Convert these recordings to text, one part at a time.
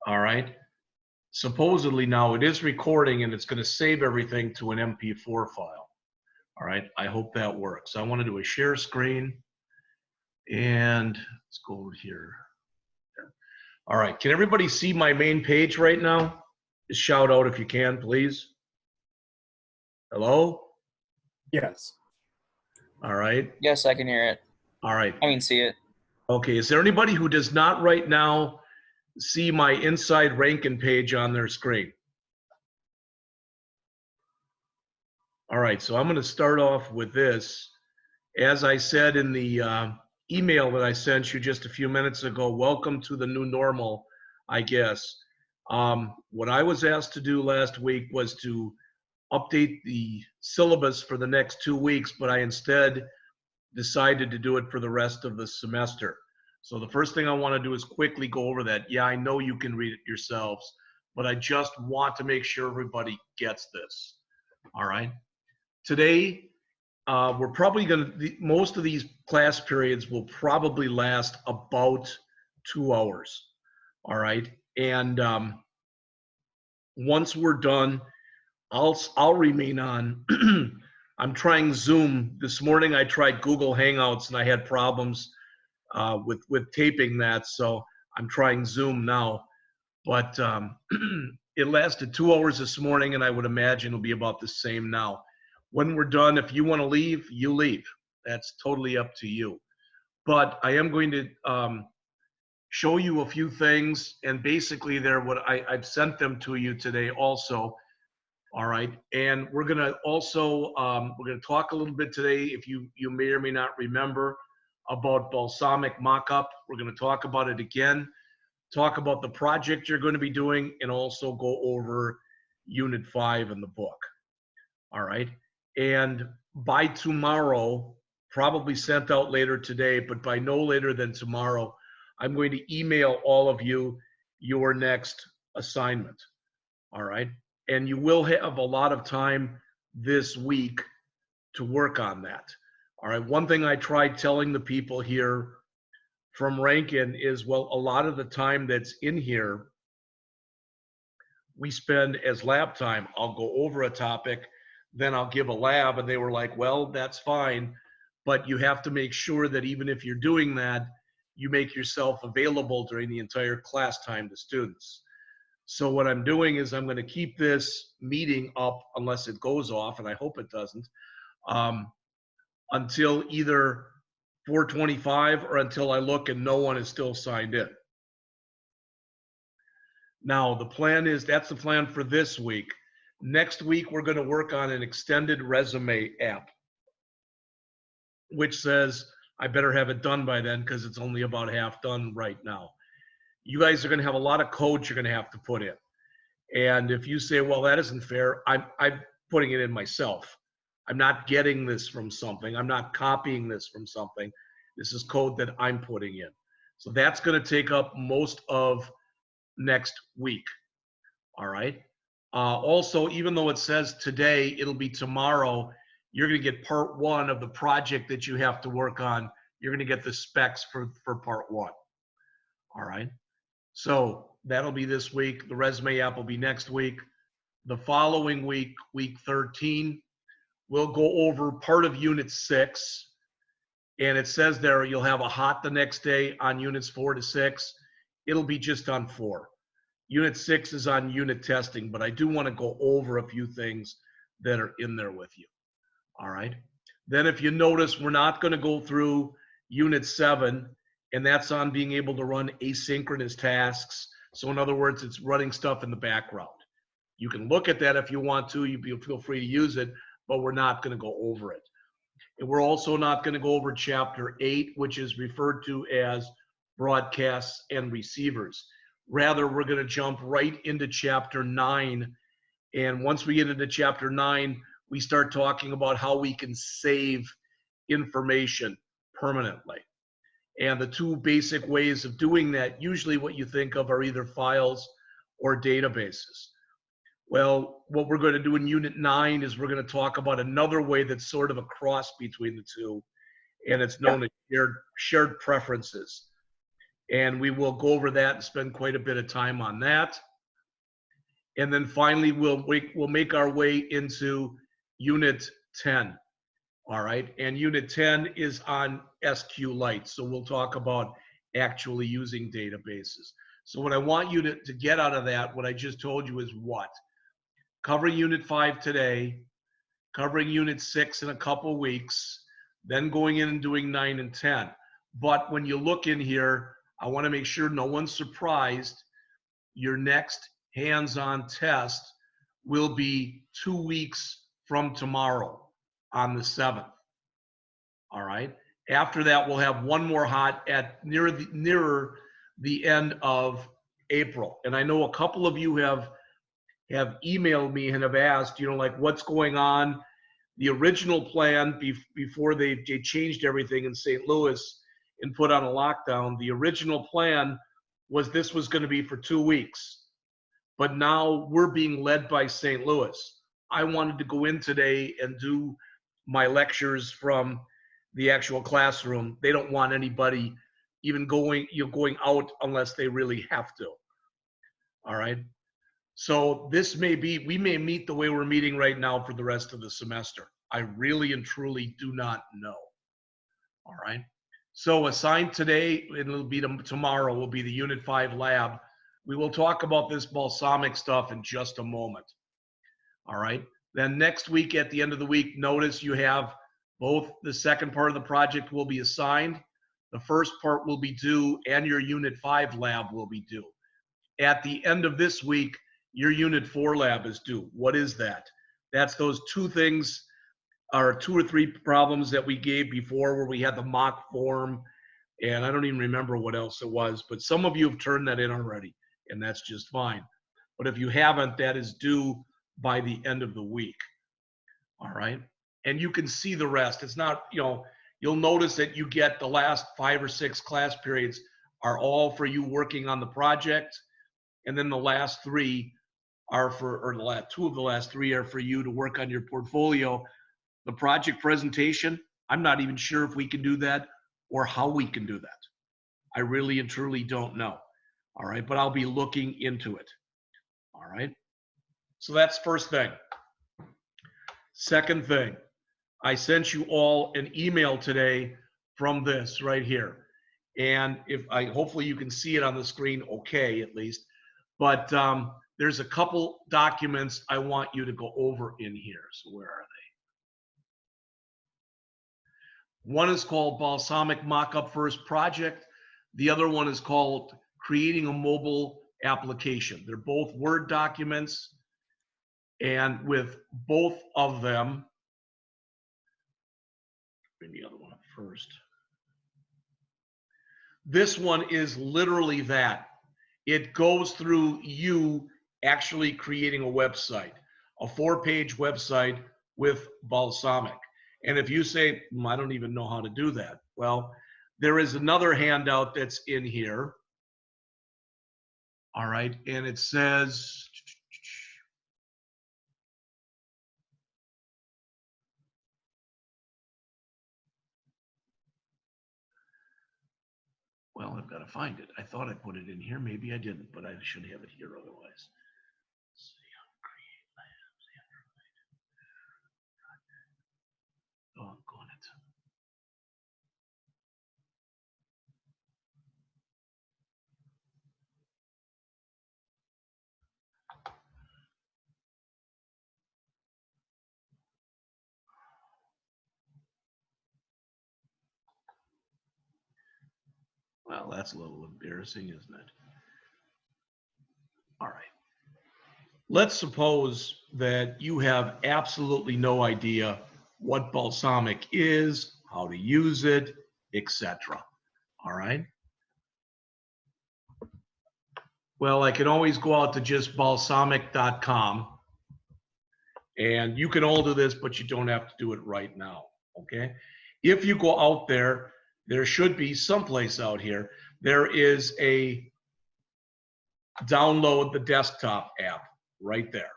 All right. Supposedly now it is recording and it's going to save everything to an MP4 file. All right. I hope that works. I want to do a share screen and let's go over here. All right. Can everybody see my main page right now? Just shout out if you can, please. Hello? Yes. All right. Yes, I can hear it. All right. I mean, see it. Okay. Is there anybody who does not right now see my inside ranking page on their screen? All right. So I'm going to start off with this. As I said in the email that I sent you just a few minutes ago, welcome to the new normal, I guess. What I was asked to do last week was to update the syllabus for the next 2 weeks, but I instead decided to do it for the rest of the semester. So the first thing I want to do is quickly go over that. Yeah, I know you can read it yourselves, but I just want to make sure everybody gets this. All right. Today, we're probably going to, most of these class periods will probably last about 2 hours. All right. And once we're done, I'll remain on. I'm trying Zoom. This morning I tried Google Hangouts and I had problems with taping that. So I'm trying Zoom now. But it lasted 2 hours this morning and I would imagine it'll be about the same now. When we're done, if you want to leave, you leave. That's totally up to you. But I am going to show you a few things, and basically they're what I've sent them to you today also. All right, and we're gonna also we're gonna talk a little bit today, if you may or may not remember, about Balsamiq Mockup. We're gonna talk about it again, talk about the project you're going to be doing, and also go over Unit 5 in the book. All right, and by tomorrow, probably sent out later today, but by no later than tomorrow, I'm going to email all of you your next assignment. All right. And you will have a lot of time this week to work on that. All right. One thing I tried telling the people here from Rankin is, well, a lot of the time that's in here, we spend as lab time. I'll go over a topic, then I'll give a lab, and they were like, well, that's fine. But you have to make sure that even if you're doing that, you make yourself available during the entire class time to students. So what I'm doing is I'm going to keep this meeting up unless it goes off, and I hope it doesn't, until either 4:25 or until I look and no one is still signed in. Now, the plan is, that's the plan for this week. Next week, we're going to work on an extended resume app, which says I better have it done by then because it's only about half done right now. You guys are going to have a lot of code you're going to have to put in. And if you say, well, that isn't fair, I'm putting it in myself. I'm not getting this from something. I'm not copying this from something. This is code that I'm putting in. So that's going to take up most of next week. All right. Also, even though it says today, it'll be tomorrow, you're going to get part 1 of the project that you have to work on. You're going to get the specs for part 1. All right. So that'll be this week. The resume app will be next week. The following week, week 13, we'll go over part of Unit 6. And it says there you'll have a hot the next day on Units 4 to 6. It'll be just on 4. Unit 6 is on unit testing, but I do want to go over a few things that are in there with you. All right. Then if you notice, we're not going to go through Unit 7, and that's on being able to run asynchronous tasks. So in other words, it's running stuff in the background. You can look at that if you want to. You feel free to use it, but we're not going to go over it. And we're also not going to go over Chapter 8, which is referred to as broadcasts and receivers. Rather, we're going to jump right into Chapter 9. And once we get into Chapter 9, we start talking about how we can save information permanently. And the 2 basic ways of doing that, usually what you think of are either files or databases. Well, what we're going to do in Unit 9 is we're going to talk about another way that's sort of a cross between the 2, and it's known as shared preferences. And we will go over that and spend quite a bit of time on that. And then finally, we'll make our way into Unit 10. All right. And Unit 10 is on SQLite. So we'll talk about actually using databases. So what I want you to get out of that, what I just told you, is what? Covering Unit 5 today, covering Unit 6 in a couple weeks, then going in and doing 9 and 10. But when you look in here, I want to make sure no one's surprised. Your next hands-on test will be 2 weeks from tomorrow on the 7th. All right. After that, we'll have one more hot at nearer the end of April. And I know a couple of you have emailed me and have asked, you know, like, what's going on? The original plan before they changed everything in St. Louis and put on a lockdown, the original plan was this was going to be for 2 weeks. But now we're being led by St. Louis. I wanted to go in today and do my lectures from the actual classroom. They don't want anybody even going out unless they really have to. All right. So this may be, we may meet the way we're meeting right now for the rest of the semester. I really and truly do not know. All right. So assigned today, it'll be tomorrow, will be the Unit 5 lab. We will talk about this Balsamiq stuff in just a moment. All right. Then next week, at the end of the week, notice you have both the second part of the project will be assigned. The first part will be due, and your Unit 5 lab will be due. At the end of this week, your Unit 4 lab is due. What is that? That's those 2 things, or 2 or 3 problems that we gave before, where we had the mock form, and I don't even remember what else it was, but some of you have turned that in already, and that's just fine. But if you haven't, that is due by the end of the week. All right. And you can see the rest. It's not, you know, you'll notice that you get the last 5 or 6 class periods are all for you working on the project. And then the last 3 are for, or the last 2 of the last 3 are for you to work on your portfolio. The project presentation, I'm not even sure if we can do that or how we can do that. I really and truly don't know. All right. But I'll be looking into it. All right. So that's first thing. Second thing, I sent you all an email today from this right here. And hopefully you can see it on the screen okay, at least. But there's a couple documents I want you to go over in here. So where are they? One is called Balsamiq Mockup First Project. The other one is called Creating a Mobile Application. They're both Word documents. And with both of them, bring the other one up first. This one is literally that. It goes through you actually creating a website, a 4-page website with Balsamiq. And if you say, I don't even know how to do that. Well, there is another handout that's in here. All right. And it says, well, I've got to find it. I thought I put it in here. Maybe I didn't, but I should have it here otherwise. Let's see how to create labs, Android. Doggone it. Well, that's a little embarrassing, isn't it? All right. Let's suppose that you have absolutely no idea what Balsamiq is, how to use it, etc. All right. Well, I can always go out to just balsamiq.com, and you can all do this, but you don't have to do it right now. Okay. If you go out there, there should be someplace out here. There is a download the desktop app right there.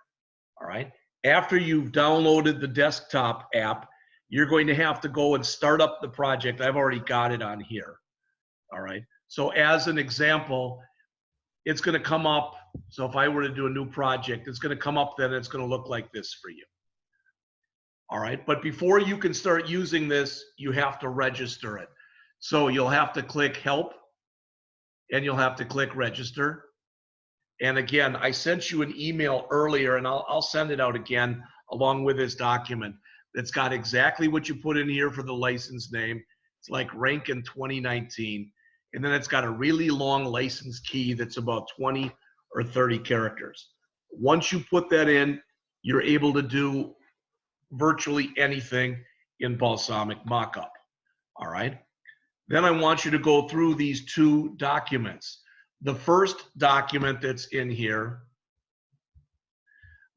All right. After you've downloaded the desktop app, you're going to have to go and start up the project. I've already got it on here. All right. So as an example, it's going to come up. So if I were to do a new project, it's going to come up, then it's going to look like this for you. All right. But before you can start using this, you have to register it. So you'll have to click help and you'll have to click register. And again, I sent you an email earlier, and I'll send it out again along with this document that's got exactly what you put in here for the license name. It's like rank in 2019. And then it's got a really long license key that's about 20 or 30 characters. Once you put that in, you're able to do virtually anything in Balsamiq Mockup. All right. Then I want you to go through these two documents. The first document that's in here,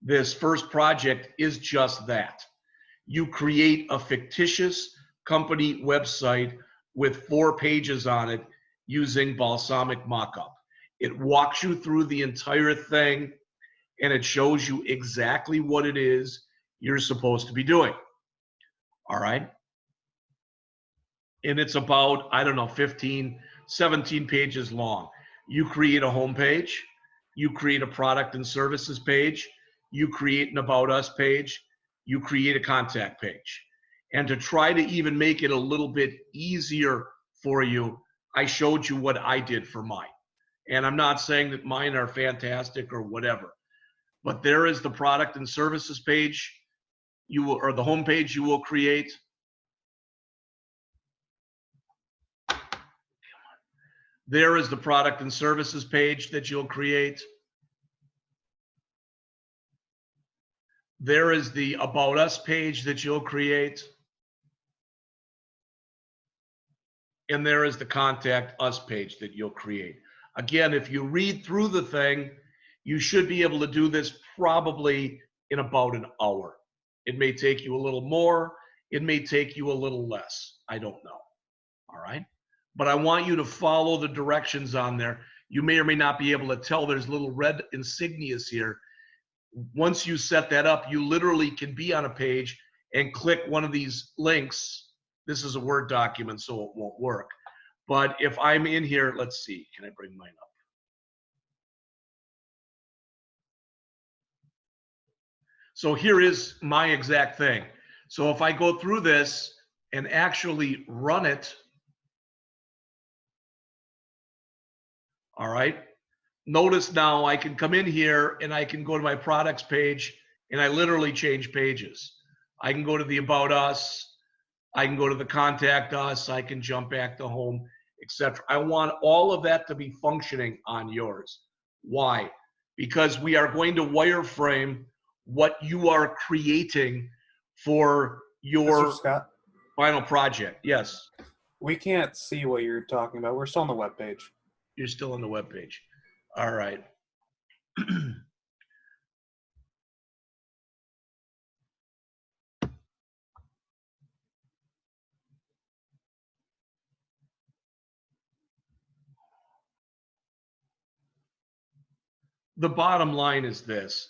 this first project, is just that. You create a fictitious company website with 4 pages on it using Balsamiq Mockup. It walks you through the entire thing and it shows you exactly what it is you're supposed to be doing. All right. And it's about, I don't know, 15, 17 pages long. You create a home page, you create a product and services page, you create an About Us page, you create a contact page. And to try to even make it a little bit easier for you, I showed you what I did for mine. And I'm not saying that mine are fantastic or whatever, but there is the product and services page you will, or the home page you will create. There is the product and services page that you'll create. There is the About Us page that you'll create. And there is the Contact Us page that you'll create. Again, if you read through the thing, you should be able to do this probably in about an hour. It may take you a little more. It may take you a little less. I don't know. All right. But I want you to follow the directions on there. You may or may not be able to tell there's little red insignias here. Once you set that up, you literally can be on a page and click one of these links. This is a Word document, so it won't work. But if I'm in here, let's see, can I bring mine up? So here is my exact thing. So if I go through this and actually run it, all right, notice now I can come in here and I can go to my products page and I literally change pages. I can go to the About Us, I can go to the Contact Us, I can jump back to home, etc. I want all of that to be functioning on yours. Why? Because we are going to wireframe what you are creating for your final project. Yes. We can't see what you're talking about. We're still on the web page. You're still on the web page. All right. The bottom line is this.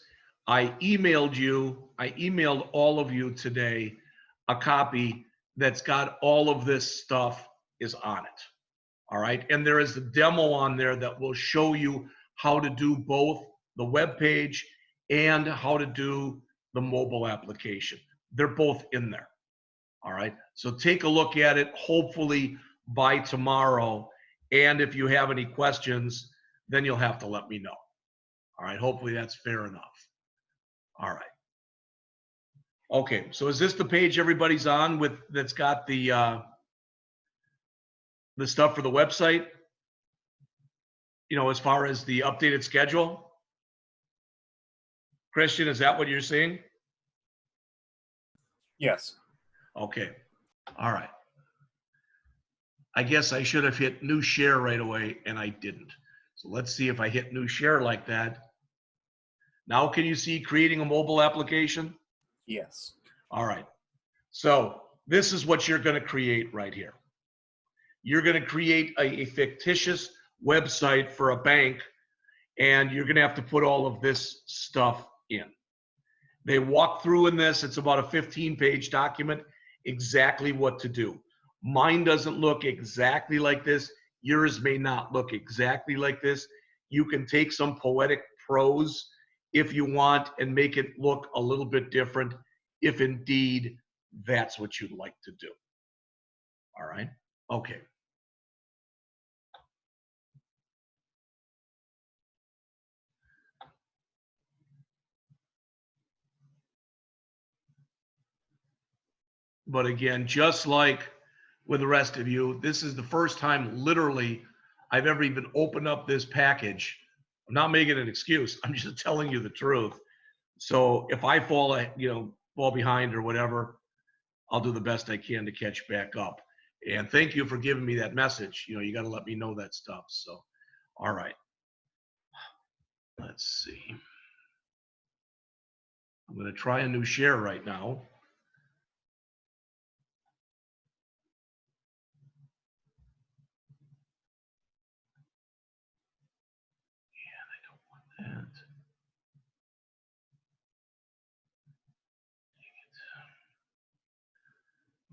I emailed all of you today a copy that's got all of this stuff is on it. All right. And there is a demo on there that will show you how to do both the web page and how to do the mobile application. They're both in there. All right. So take a look at it, hopefully by tomorrow. And if you have any questions, then you'll have to let me know. All right. Hopefully that's fair enough. All right. Okay. So is this the page everybody's on with that's got the stuff for the website? You know, as far as the updated schedule? Christian, is that what you're seeing? Yes. Okay. All right. I guess I should have hit new share right away and I didn't. So let's see if I hit new share like that. Now can you see creating a mobile application? Yes. All right. So this is what you're going to create right here. You're going to create a fictitious website for a bank, and you're going to have to put all of this stuff in. They walk through in this. It's about a 15-page document, exactly what to do. Mine doesn't look exactly like this. Yours may not look exactly like this. You can take some poetic prose if you want and make it look a little bit different, if indeed that's what you'd like to do. All right? Okay. But again, just like with the rest of you, this is the first time literally I've ever even opened up this package. I'm not making an excuse. I'm just telling you the truth. So if I fall, fall behind or whatever, I'll do the best I can to catch back up. And thank you for giving me that message. You got to let me know that stuff. So, all right. Let's see. I'm going to try a new share right now. And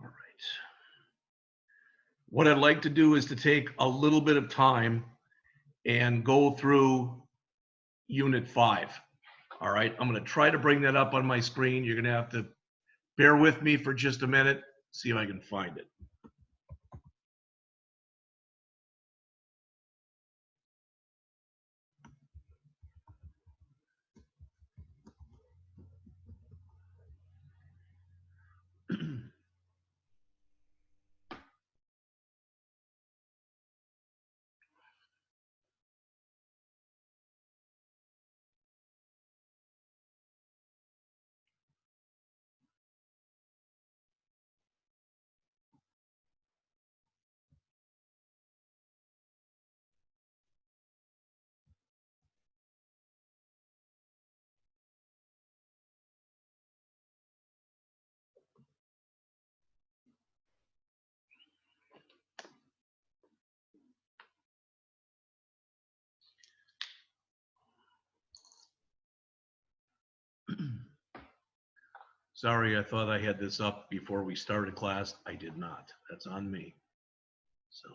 all right. What I'd like to do is to take a little bit of time and go through Unit 5. All right. I'm going to try to bring that up on my screen. You're going to have to bear with me for just a minute, see if I can find it. Sorry, I thought I had this up before we started class. I did not. That's on me. So.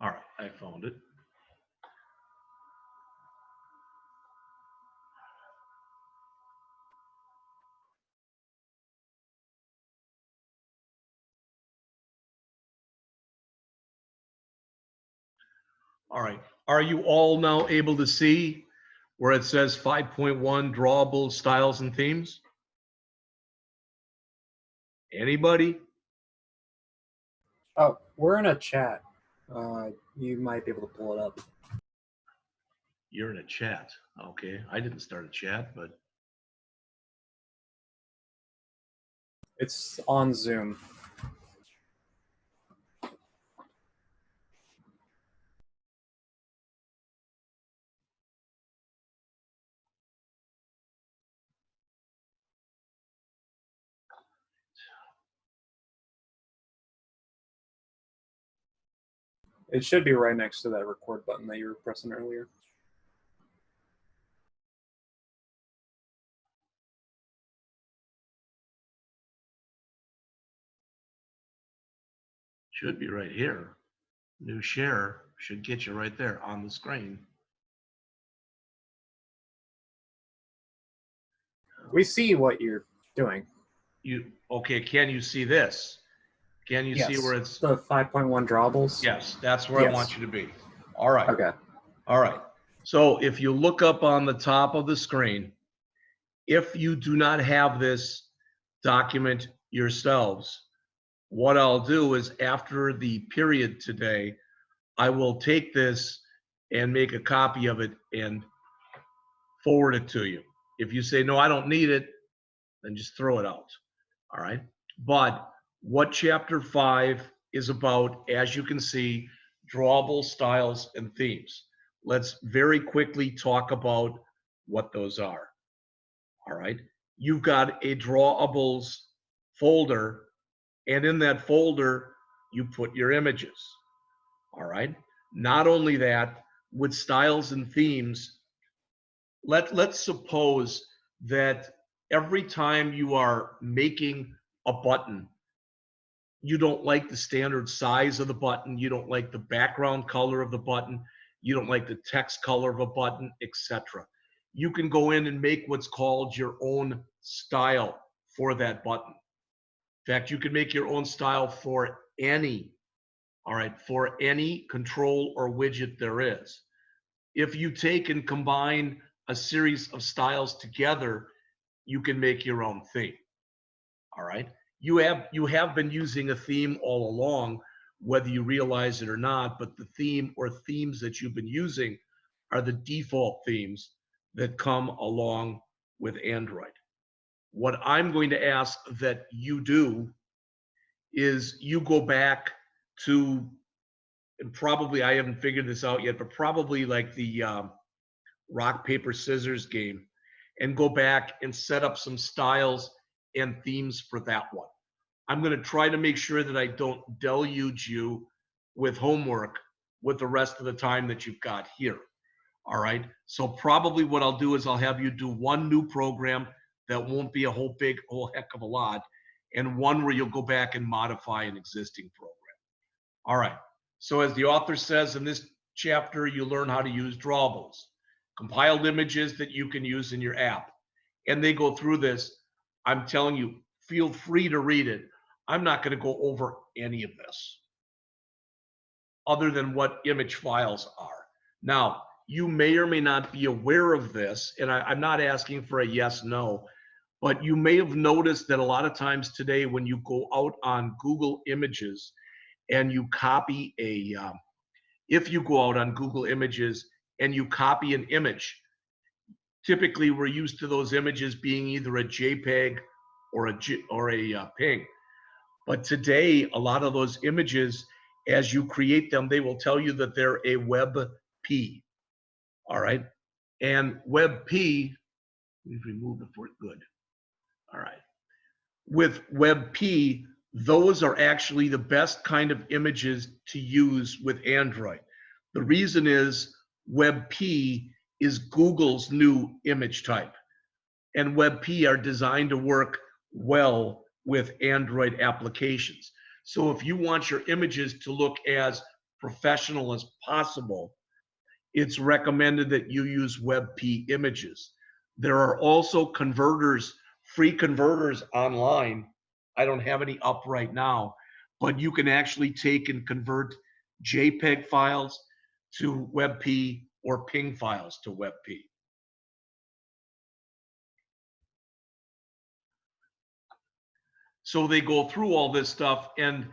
All right, I found it. All right, are you all now able to see where it says 5.1 drawable styles and themes? Anybody? Oh, we're in a chat. You might be able to pull it up. You're in a chat. Okay, I didn't start a chat, but It's on Zoom. It should be right next to that record button that you were pressing earlier. should be right here. New share should get you right there on the screen. We see what you're doing. Okay, can you see this? Can you see where it's the 5.1 Drawables? Yes, that's where I want you to be. All right. Okay. All right. So if you look up on the top of the screen, if you do not have this document yourselves, what I'll do is after the period today, I will take this and make a copy of it and forward it to you. If you say, no, I don't need it, then just throw it out. All right. But what chapter 5 is about, as you can see, drawable styles and themes. Let's very quickly talk about what those are. All right. You've got a Drawables folder, and in that folder, you put your images. All right. Not only that, with styles and themes, let's suppose that every time you are making a button, you don't like the standard size of the button, you don't like the background color of the button, you don't like the text color of a button, etc. You can go in and make what's called your own style for that button. In fact, you can make your own style for any, all right, for any control or widget there is. If you take and combine a series of styles together, you can make your own theme. All right. You have been using a theme all along, whether you realize it or not, but the theme or themes that you've been using are the default themes that come along with Android. What I'm going to ask that you do is you go back to, and probably I haven't figured this out yet, but probably like the rock, paper, scissors game, and go back and set up some styles and themes for that one. I'm going to try to make sure that I don't deluge you with homework with the rest of the time that you've got here. All right. So probably what I'll do is I'll have you do one new program that won't be a whole heck of a lot, and one where you'll go back and modify an existing program. All right. So as the author says in this chapter, you learn how to use Drawables, compiled images that you can use in your app. And they go through this. I'm telling you, feel free to read it. I'm not going to go over any of this other than what image files are. Now, you may or may not be aware of this, and I'm not asking for a yes, no, but you may have noticed that a lot of times today when you go out on Google Images and you copy if you go out on Google Images and you copy an image, typically we're used to those images being either a JPEG or a PNG. But today, a lot of those images, as you create them, they will tell you that they're a WebP. All right. And WebP, we've removed it for good. All right. With WebP, those are actually the best kind of images to use with Android. The reason is WebP is Google's new image type, and WebP are designed to work well with Android applications. So if you want your images to look as professional as possible, it's recommended that you use WebP images. There are also converters, free converters online. I don't have any up right now, but you can actually take and convert JPEG files to WebP or PNG files to WebP. So they go through all this stuff, and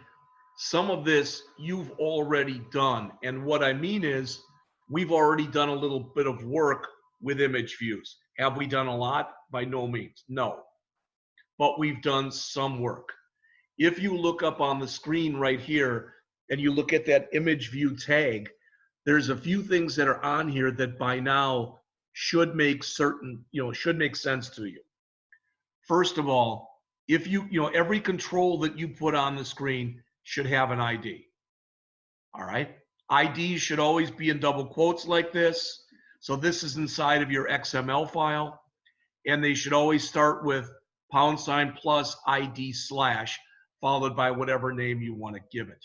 some of this you've already done. And what I mean is, we've already done a little bit of work with image views. Have we done a lot? By no means, no. But we've done some work. If you look up on the screen right here and you look at that image view tag, there's a few things that are on here that by now should make should make sense to you. First of all, if every control that you put on the screen should have an ID. All right. IDs should always be in double quotes like this. So this is inside of your XML file, and they should always start with # plus ID / followed by whatever name you want to give it.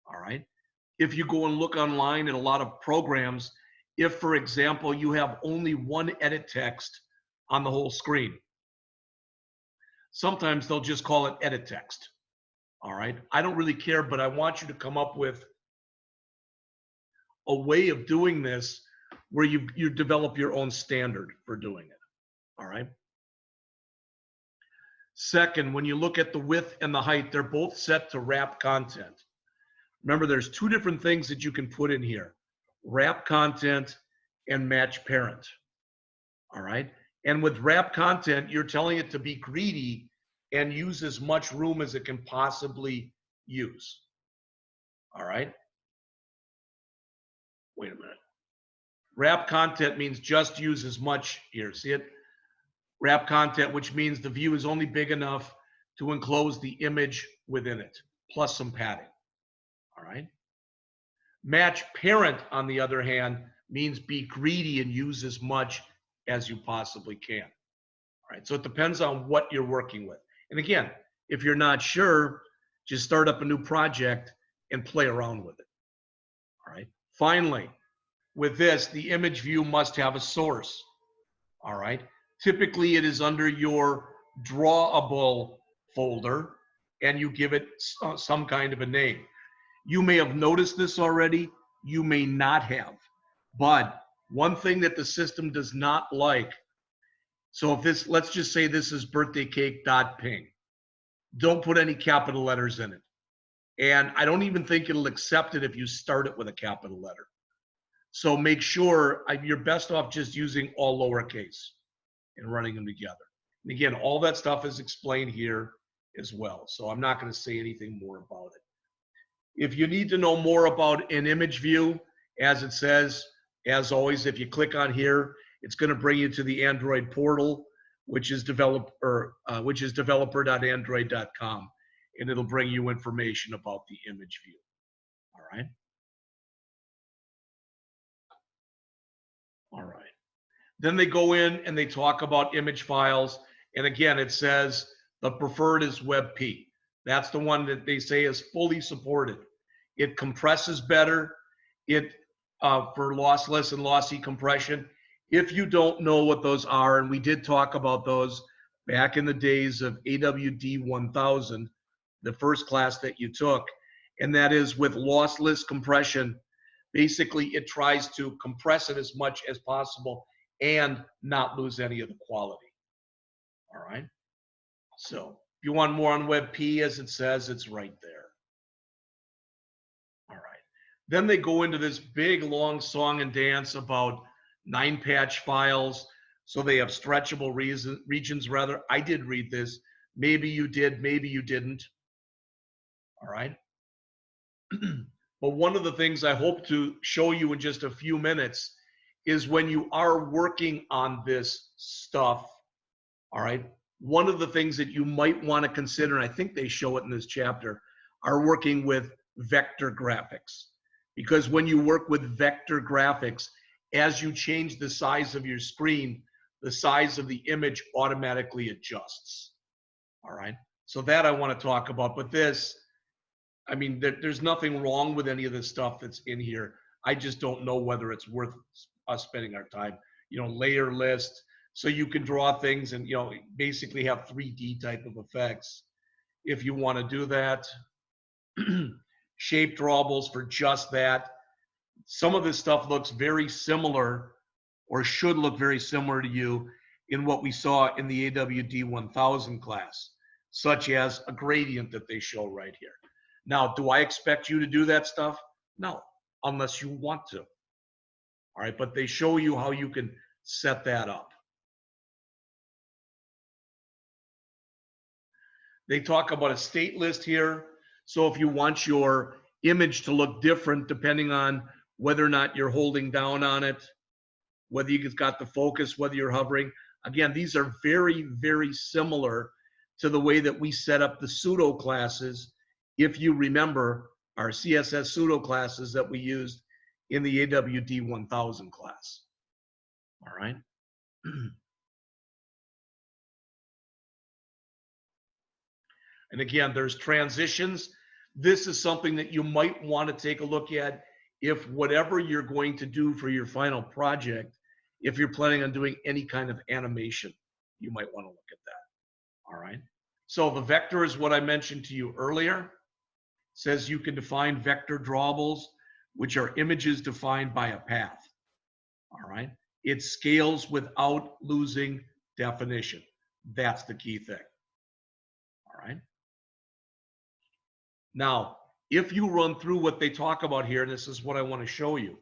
All right. If you go and look online at a lot of programs, if, for example, you have only one edit text on the whole screen, sometimes they'll just call it edit text. All right. I don't really care, but I want you to come up with a way of doing this where you develop your own standard for doing it. All right. Second, when you look at the width and the height, they're both set to wrap content. Remember, there's two different things that you can put in here: wrap content and match parent. All right. And with wrap content, you're telling it to be greedy and use as much room as it can possibly use. All right. Wait a minute. Wrap content means just use as much. Here, see it? Wrap content, which means the view is only big enough to enclose the image within it, plus some padding. All right. Match parent, on the other hand, means be greedy and use as much as you possibly can. All right. So it depends on what you're working with. And again, if you're not sure, just start up a new project and play around with it. All right. Finally, with this, the image view must have a source. All right. Typically, it is under your Drawable folder, and you give it some kind of a name. You may have noticed this already. You may not have. But one thing that the system does not like, so if this, let's just say this is birthdaycake.ping. Don't put any capital letters in it. And I don't even think it'll accept it if you start it with a capital letter. So make sure you're best off just using all lowercase and running them together. And again, all that stuff is explained here as well. So I'm not going to say anything more about it. If you need to know more about an image view, as it says, as always, if you click on here, it's going to bring you to the Android portal, which is developer.android.com, and it'll bring you information about the image view. All right. All right. Then they go in and they talk about image files. And again, it says the preferred is WebP. That's the one that they say is fully supported. It compresses better. It for lossless and lossy compression. If you don't know what those are, and we did talk about those back in the days of AWD1112, the first class that you took, and that is with lossless compression. Basically, it tries to compress it as much as possible and not lose any of the quality. All right. So if you want more on WebP, as it says, it's right there. All right. Then they go into this big, long song and dance about 9-patch files. So they have stretchable regions, rather. I did read this. Maybe you did, maybe you didn't. All right. But one of the things I hope to show you in just a few minutes is when you are working on this stuff, all right, one of the things that you might want to consider, and I think they show it in this chapter, are working with vector graphics. Because when you work with vector graphics, as you change the size of your screen, the size of the image automatically adjusts. All right, so that I want to talk about. But this, I mean, there's nothing wrong with any of the stuff that's in here. I just don't know whether it's worth us spending our time. You know, layer list, so you can draw things and, you know, basically have 3D type of effects if you want to do that. Shape drawables for just that. Some of this stuff looks very similar, or should look very similar to you in what we saw in the AWD1000 class, such as a gradient that they show right here. Now, do I expect you to do that stuff? No, unless you want to. All right, but they show you how you can set that up. They talk about a state list here. So if you want your image to look different, depending on whether or not you're holding down on it, whether you've got the focus, whether you're hovering. Again, these are very, very similar to the way that we set up the pseudo classes. If you remember our CSS pseudo classes that we used in the AWD1000 class. All right. And again, there's transitions. This is something that you might want to take a look at if whatever you're going to do for your final project, if you're planning on doing any kind of animation, you might want to look at that. All right. So the vector is what I mentioned to you earlier. It says you can define vector drawables, which are images defined by a path. All right. It scales without losing definition. That's the key thing. All right. Now, if you run through what they talk about here, and this is what I want to show you,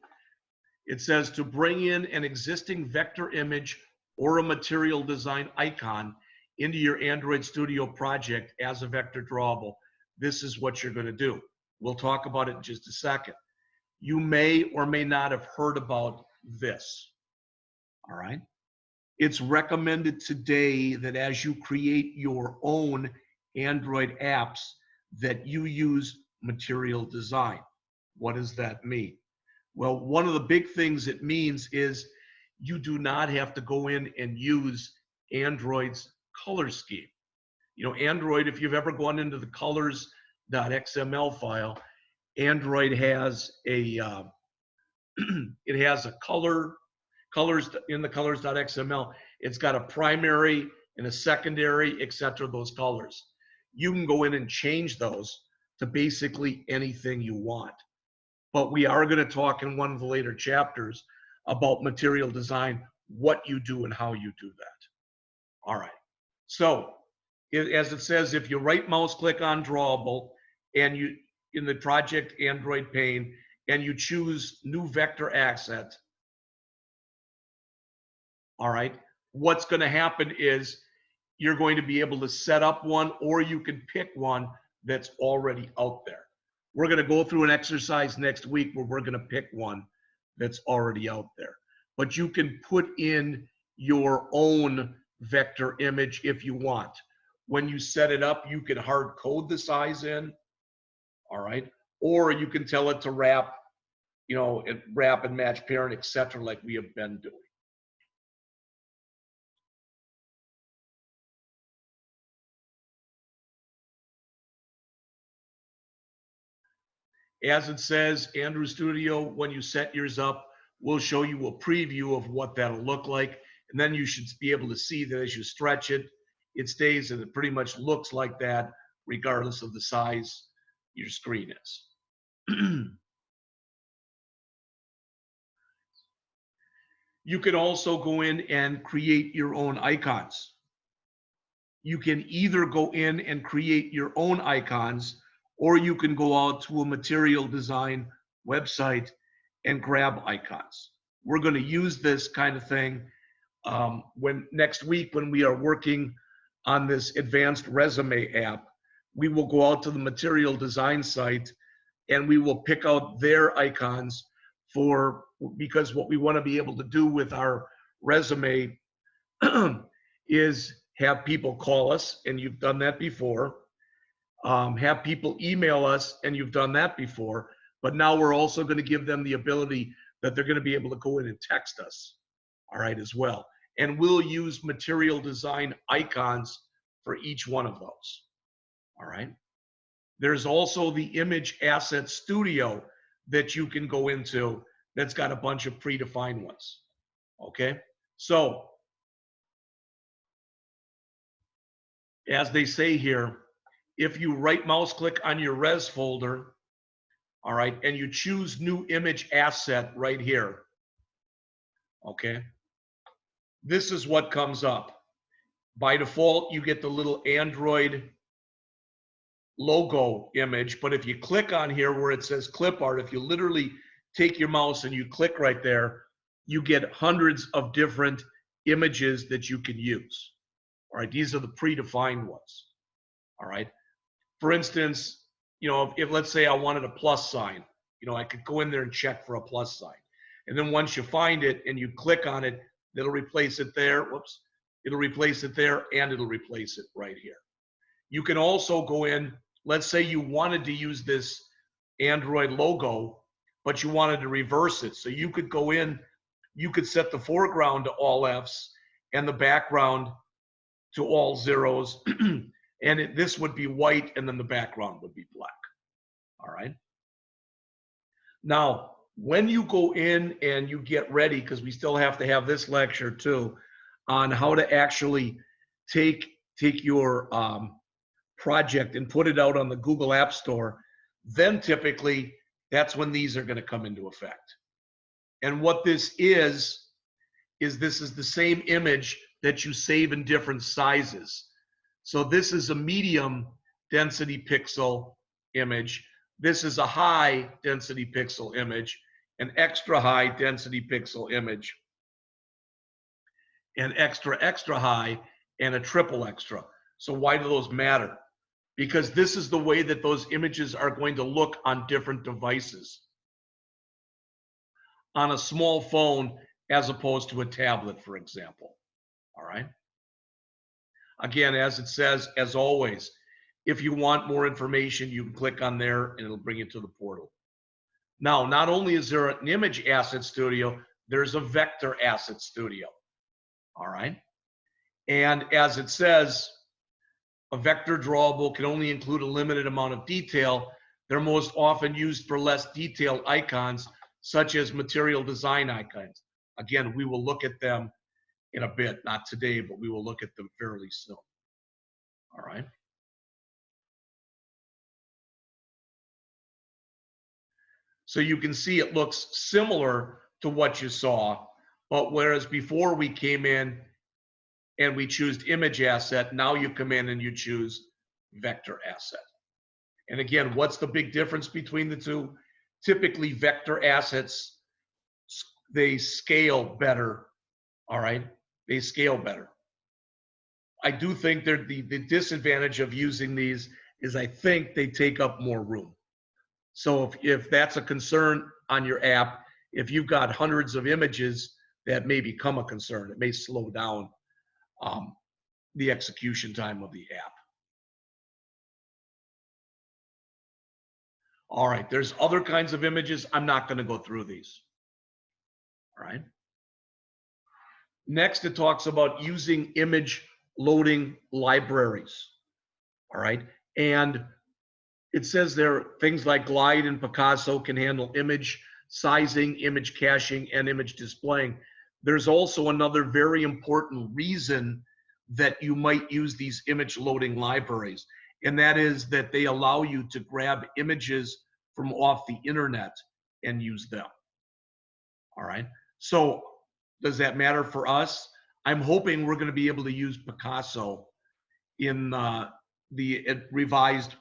it says to bring in an existing vector image or a material design icon into your Android Studio project as a vector drawable. This is what you're going to do. We'll talk about it in just a second. You may or may not have heard about this. All right. It's recommended today that as you create your own Android apps, that you use material design. What does that mean? Well, one of the big things it means is you do not have to go in and use Android's color scheme. You know, Android, if you've ever gone into the colors.xml file, Android has a it has a colors in the colors.xml. It's got a primary and a secondary, etc. Those colors. You can go in and change those to basically anything you want. But we are going to talk in one of the later chapters about material design, what you do and how you do that. All right. So as it says, if you right mouse click on Drawable and you in the project Android pane and you choose new vector asset, all right, what's going to happen is you're going to be able to set up one, or you can pick one that's already out there. We're going to go through an exercise next week where we're going to pick one that's already out there. But you can put in your own vector image if you want. When you set it up, you can hard code the size in, all right? Or you can tell it to wrap, you know, wrap and match parent, etc., like we have been doing. As it says, Android Studio, when you set yours up, we'll show you a preview of what that'll look like. And then you should be able to see that as you stretch it, it stays and it pretty much looks like that regardless of the size your screen is. You can also go in and create your own icons. You can either go in and create your own icons, or you can go out to a material design website and grab icons. We're going to use this kind of thing when next week when we are working on this advanced resume app. We will go out to the material design site and we will pick out their icons because what we want to be able to do with our resume is have people call us, and you've done that before. Have people email us, and you've done that before. But now we're also going to give them the ability that they're going to be able to go in and text us, all right, as well. And we'll use material design icons for each one of those, all right? There's also the Image Asset Studio that you can go into that's got a bunch of predefined ones, okay? So, as they say here, if you right mouse click on your res folder, all right, and you choose new image asset right here, okay, this is what comes up. By default, you get the little Android logo image, but if you click on here where it says clip art, if you literally take your mouse and you click right there, you get hundreds of different images that you can use. All right, these are the predefined ones. All right. For instance, you know, if let's say I wanted a plus sign, you know, I could go in there and check for a plus sign. And then once you find it and you click on it, it'll replace it there. Whoops. It'll replace it there and it'll replace it right here. You can also go in, let's say you wanted to use this Android logo, but you wanted to reverse it. So you could go in, you could set the foreground to all Fs and the background to all zeros. And this would be white and then the background would be black. All right. Now, when you go in and you get ready, because we still have to have this lecture too, on how to actually take your project and put it out on the Google App Store, then typically that's when these are going to come into effect. And what this is is this is the same image that you save in different sizes. So this is a medium density pixel image. This is a high density pixel image, an extra high density pixel image, an extra extra high, and a triple extra. So why do those matter? Because this is the way that those images are going to look on different devices. On a small phone as opposed to a tablet, for example. All right. Again, as it says, as always, if you want more information, you can click on there and it'll bring you to the portal. Now, not only is there an image asset studio, there's a vector asset studio. All right. And as it says, a vector drawable can only include a limited amount of detail. They're most often used for less detailed icons, such as material design icons. Again, we will look at them in a bit, not today, but we will look at them fairly soon. All right. So you can see it looks similar to what you saw, but whereas before we came in and we choose image asset, now you come in and you choose vector asset. And again, what's the big difference between the two? Typically, vector assets, they scale better. All right, they scale better. I do think the disadvantage of using these is I think they take up more room. So if that's a concern on your app, if you've got hundreds of images, that may become a concern. It may slow down the execution time of the app. All right, there's other kinds of images. I'm not going to go through these. All right. Next, it talks about using image loading libraries. All right. And it says there things like Glide and Picasso can handle image sizing, image caching, and image displaying. There's also another very important reason that you might use these image loading libraries, and that is that they allow you to grab images from off the internet and use them. All right. So does that matter for us? I'm hoping we're going to be able to use Picasso in the revised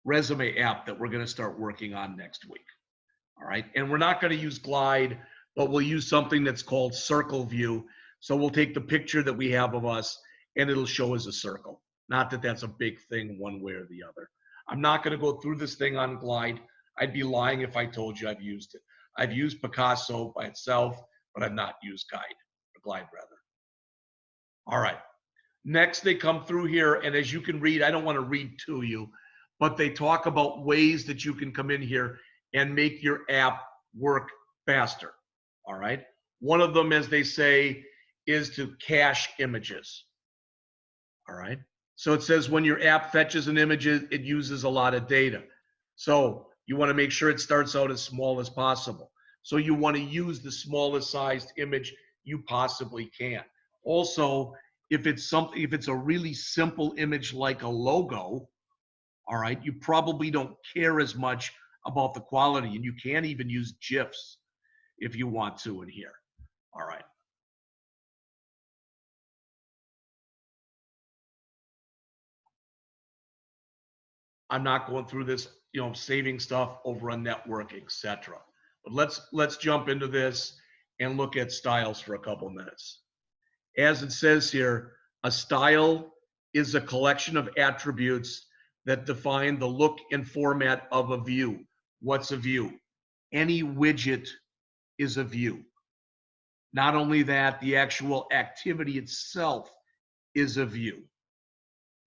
resume app that we're going to start working on next week. All right. And we're not going to use Glide, but we'll use something that's called circle view. So we'll take the picture that we have of us and it'll show as a circle. Not that that's a big thing one way or the other. I'm not going to go through this thing on Glide. I'd be lying if I told you I've used it. I've used Picasso by itself, but I've not used Glide rather. All right. Next, they come through here, and as you can read, I don't want to read to you, but they talk about ways that you can come in here and make your app work faster. All right. One of them, as they say, is to cache images. All right. So it says when your app fetches an image, it uses a lot of data. So you want to make sure it starts out as small as possible. So you want to use the smallest sized image you possibly can. Also, if it's a really simple image like a logo, all right, you probably don't care as much about the quality, and you can't even use GIFs if you want to in here. All right. I'm not going through this, saving stuff over a network, etc. But let's jump into this and look at styles for a couple minutes. As it says here, a style is a collection of attributes that define the look and format of a view. What's a view? Any widget is a view. Not only that, the actual activity itself is a view.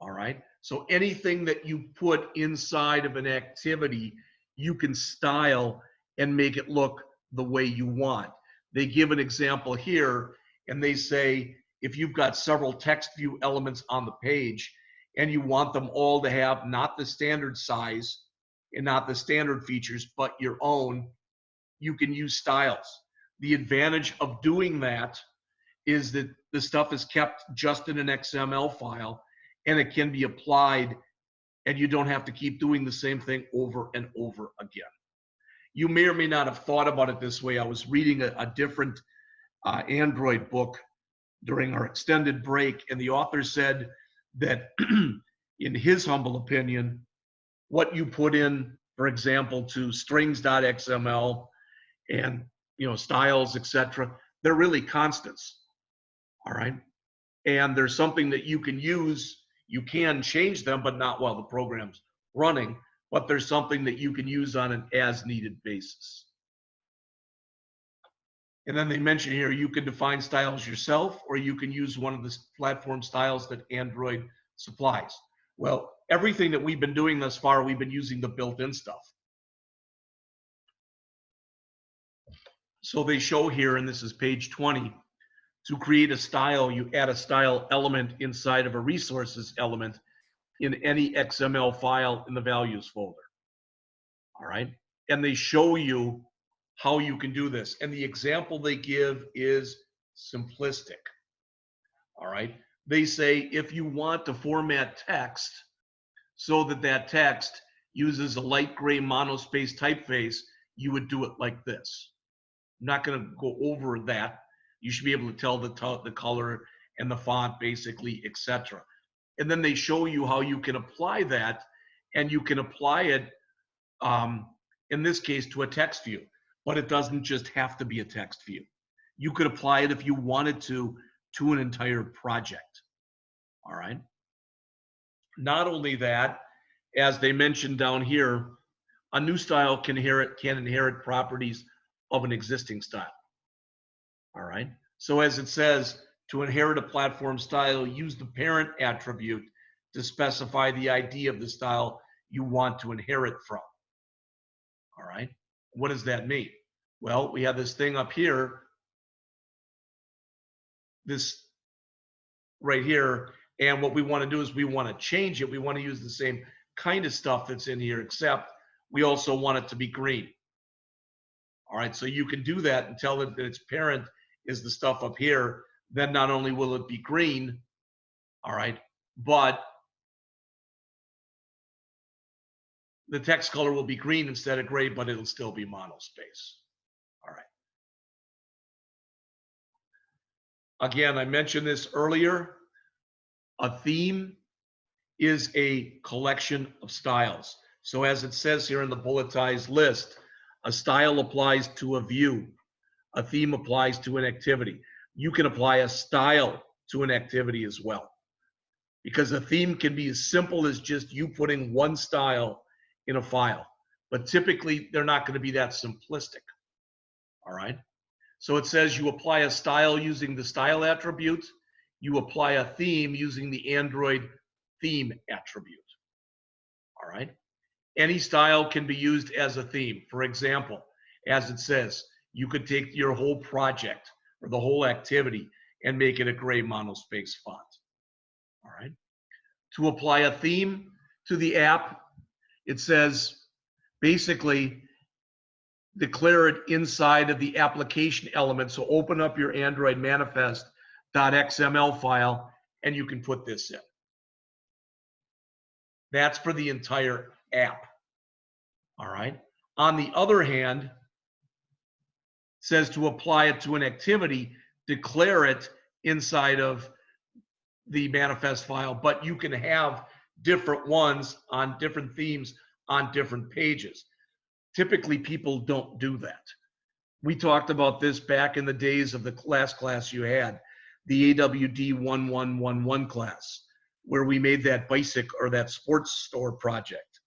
All right. So anything that you put inside of an activity, you can style and make it look the way you want. They give an example here, and they say if you've got several text view elements on the page and you want them all to have not the standard size and not the standard features, but your own, you can use styles. The advantage of doing that is that the stuff is kept just in an XML file, and it can be applied, and you don't have to keep doing the same thing over and over again. You may or may not have thought about it this way. I was reading a different Android book during our extended break, and the author said that in his humble opinion, what you put in, for example, to strings.xml and styles, etc., they're really constants. All right. And there's something that you can use. You can change them, but not while the program's running. But there's something that you can use on an as-needed basis. And then they mention here, you can define styles yourself, or you can use one of the platform styles that Android supplies. Well, everything that we've been doing thus far, we've been using the built-in stuff. So they show here, and this is page 20, to create a style, you add a style element inside of a resources element in any XML file in the values folder. All right. And they show you how you can do this. And the example they give is simplistic. All right. They say if you want to format text so that that text uses a light gray monospace typeface, you would do it like this. I'm not going to go over that. You should be able to tell the color and the font basically, etc. And then they show you how you can apply that, and you can apply it, in this case, to a text view. But it doesn't just have to be a text view. You could apply it if you wanted to an entire project. All right. Not only that, as they mentioned down here, a new style can inherit properties of an existing style. All right. So as it says, to inherit a platform style, use the parent attribute to specify the ID of the style you want to inherit from. All right. What does that mean? Well, we have this thing up here, this right here, and what we want to do is we want to change it. We want to use the same kind of stuff that's in here, except we also want it to be green. All right, so you can do that and tell it that its parent is the stuff up here. Then not only will it be green, all right, but the text color will be green instead of gray, but it'll still be monospace. All right. Again, I mentioned this earlier. A theme is a collection of styles. So as it says here in the bulletized list, a style applies to a view. A theme applies to an activity. You can apply a style to an activity as well, because a theme can be as simple as just you putting one style in a file, but typically they're not going to be that simplistic. All right. So it says you apply a style using the style attribute. You apply a theme using the Android theme attribute. All right. Any style can be used as a theme. For example, as it says, you could take your whole project or the whole activity and make it a gray monospace font. All right. To apply a theme to the app, it says basically declare it inside of the application element. So open up your Android manifest.xml file and you can put this in. That's for the entire app. All right. On the other hand, it says to apply it to an activity, declare it inside of the manifest file, but you can have different ones on different themes on different pages. Typically, people don't do that. We talked about this back in the days of the last class you had, the AWD1112 class, where we made that basic or that sports store project.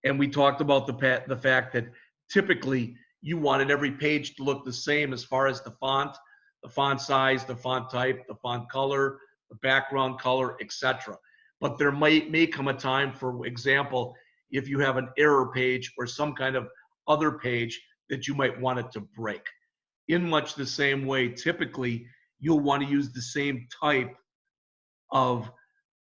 And we talked about the fact that typically you wanted every page to look the same as far as the font size, the font type, the font color, the background color, etc. But there may come a time, for example, if you have an error page or some kind of other page that you might want it to break. In much the same way, typically you'll want to use the same type of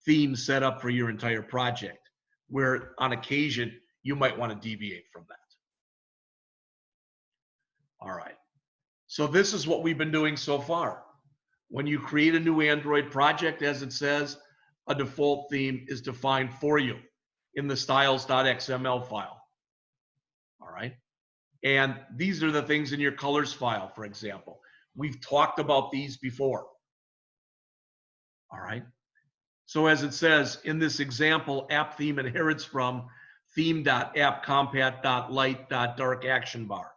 theme set up for your entire project, where on occasion you might want to deviate from that. All right. So this is what we've been doing so far. When you create a new Android project, as it says, a default theme is defined for you in the styles.xml file. All right. And these are the things in your colors file, for example. We've talked about these before. All right. So as it says in this example, app theme inherits from theme.appcompat.light.dark action bar.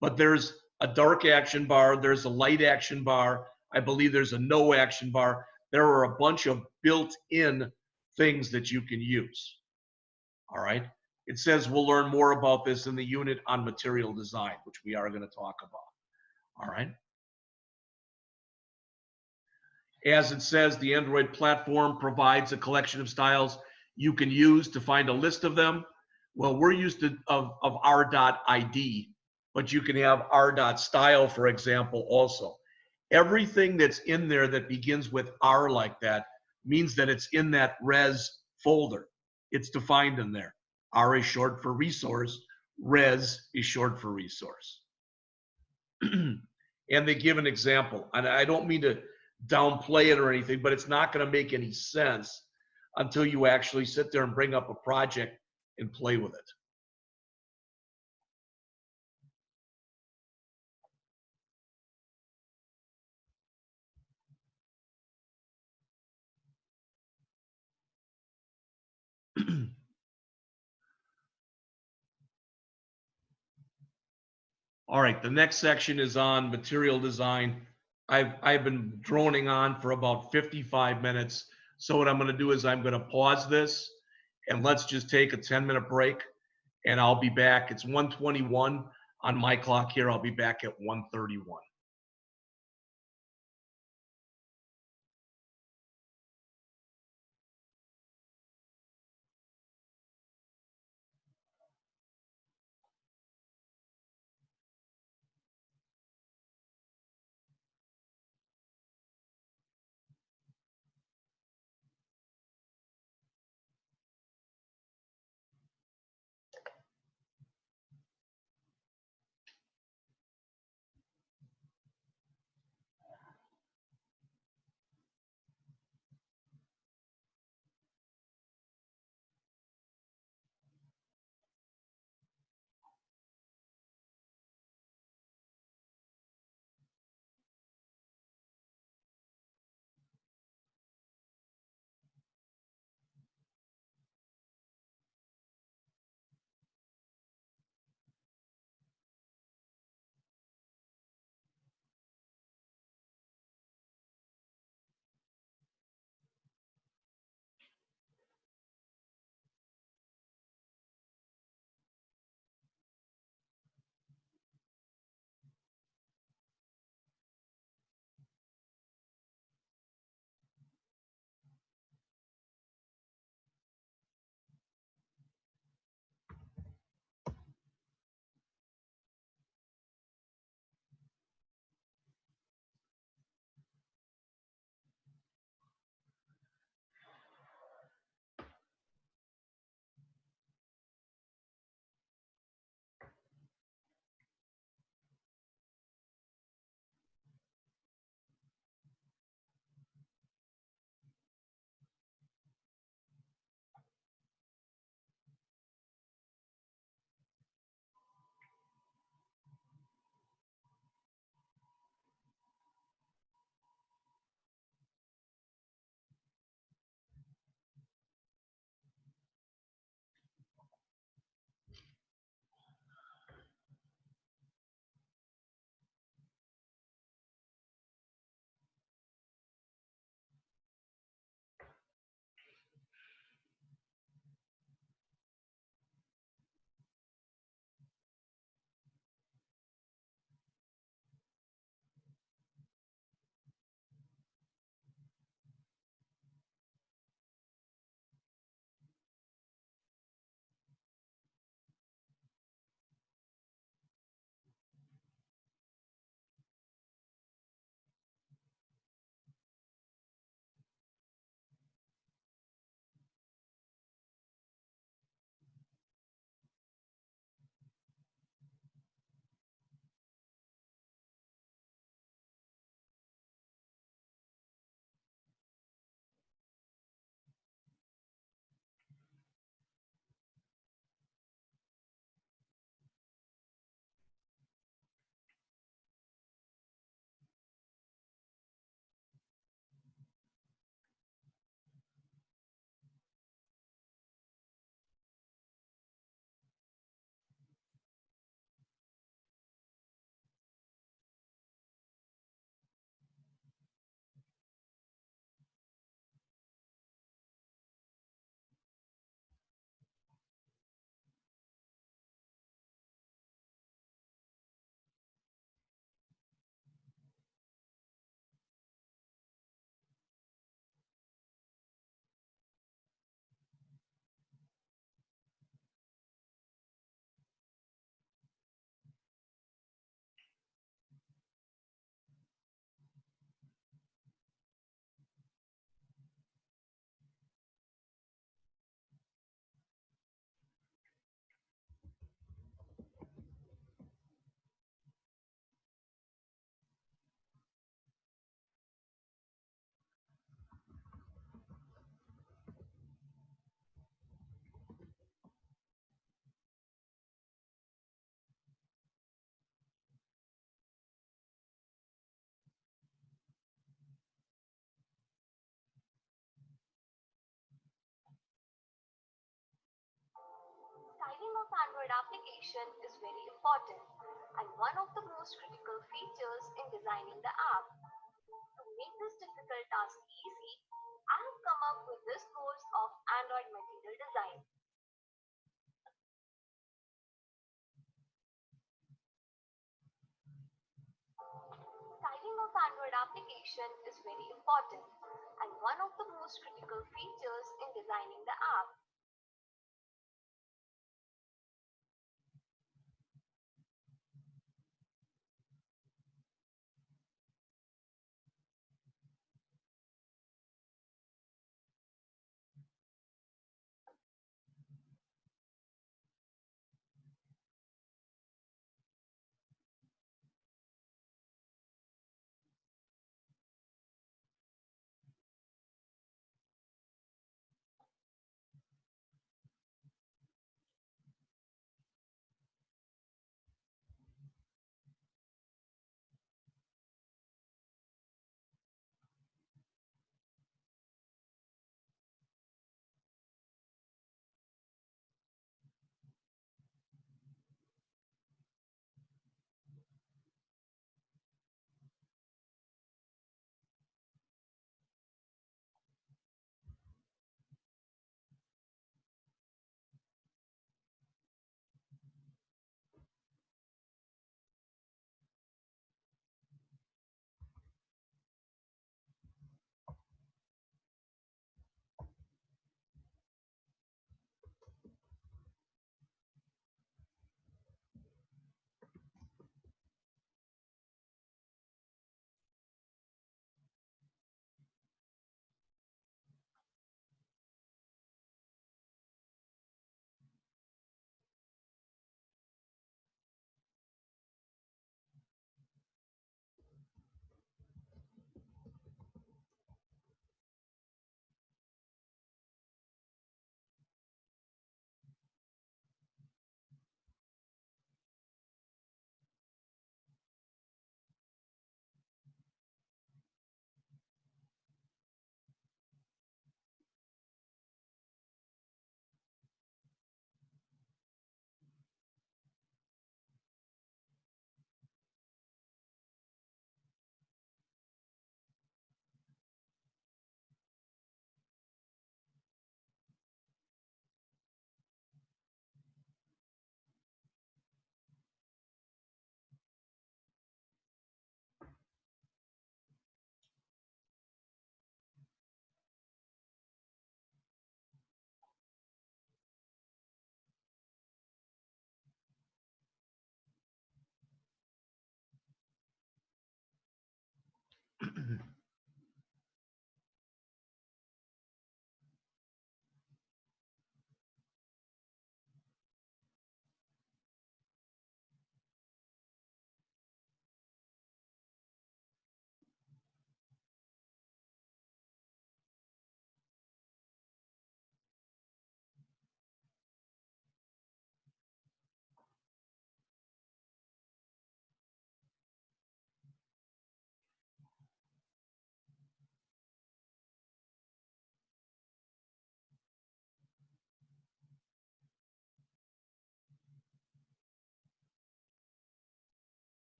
But there's a dark action bar, there's a light action bar, I believe there's a no action bar. There are a bunch of built-in things that you can use. All right. It says we'll learn more about this in the unit on material design, which we are going to talk about. All right. As it says, the Android platform provides a collection of styles you can use to find a list of them. Well, we're used to of r.id, but you can have r.style, for example, also. Everything that's in there that begins with R like that means that it's in that res folder. It's defined in there. R is short for resource. Res is short for resource. And they give an example. And I don't mean to downplay it or anything, but it's not going to make any sense until you actually sit there and bring up a project and play with it. All right, the next section is on material design. I've been droning on for about 55 minutes. So what I'm going to do is I'm going to pause this and let's just take a 10-minute break and I'll be back. It's 1:21 on my clock here. I'll be back at 1:31. Android application is very important and one of the most critical features in designing the app. To make this difficult task easy, I have come up with this course of Android material design. Styling of Android application is very important and one of the most critical features in designing the app.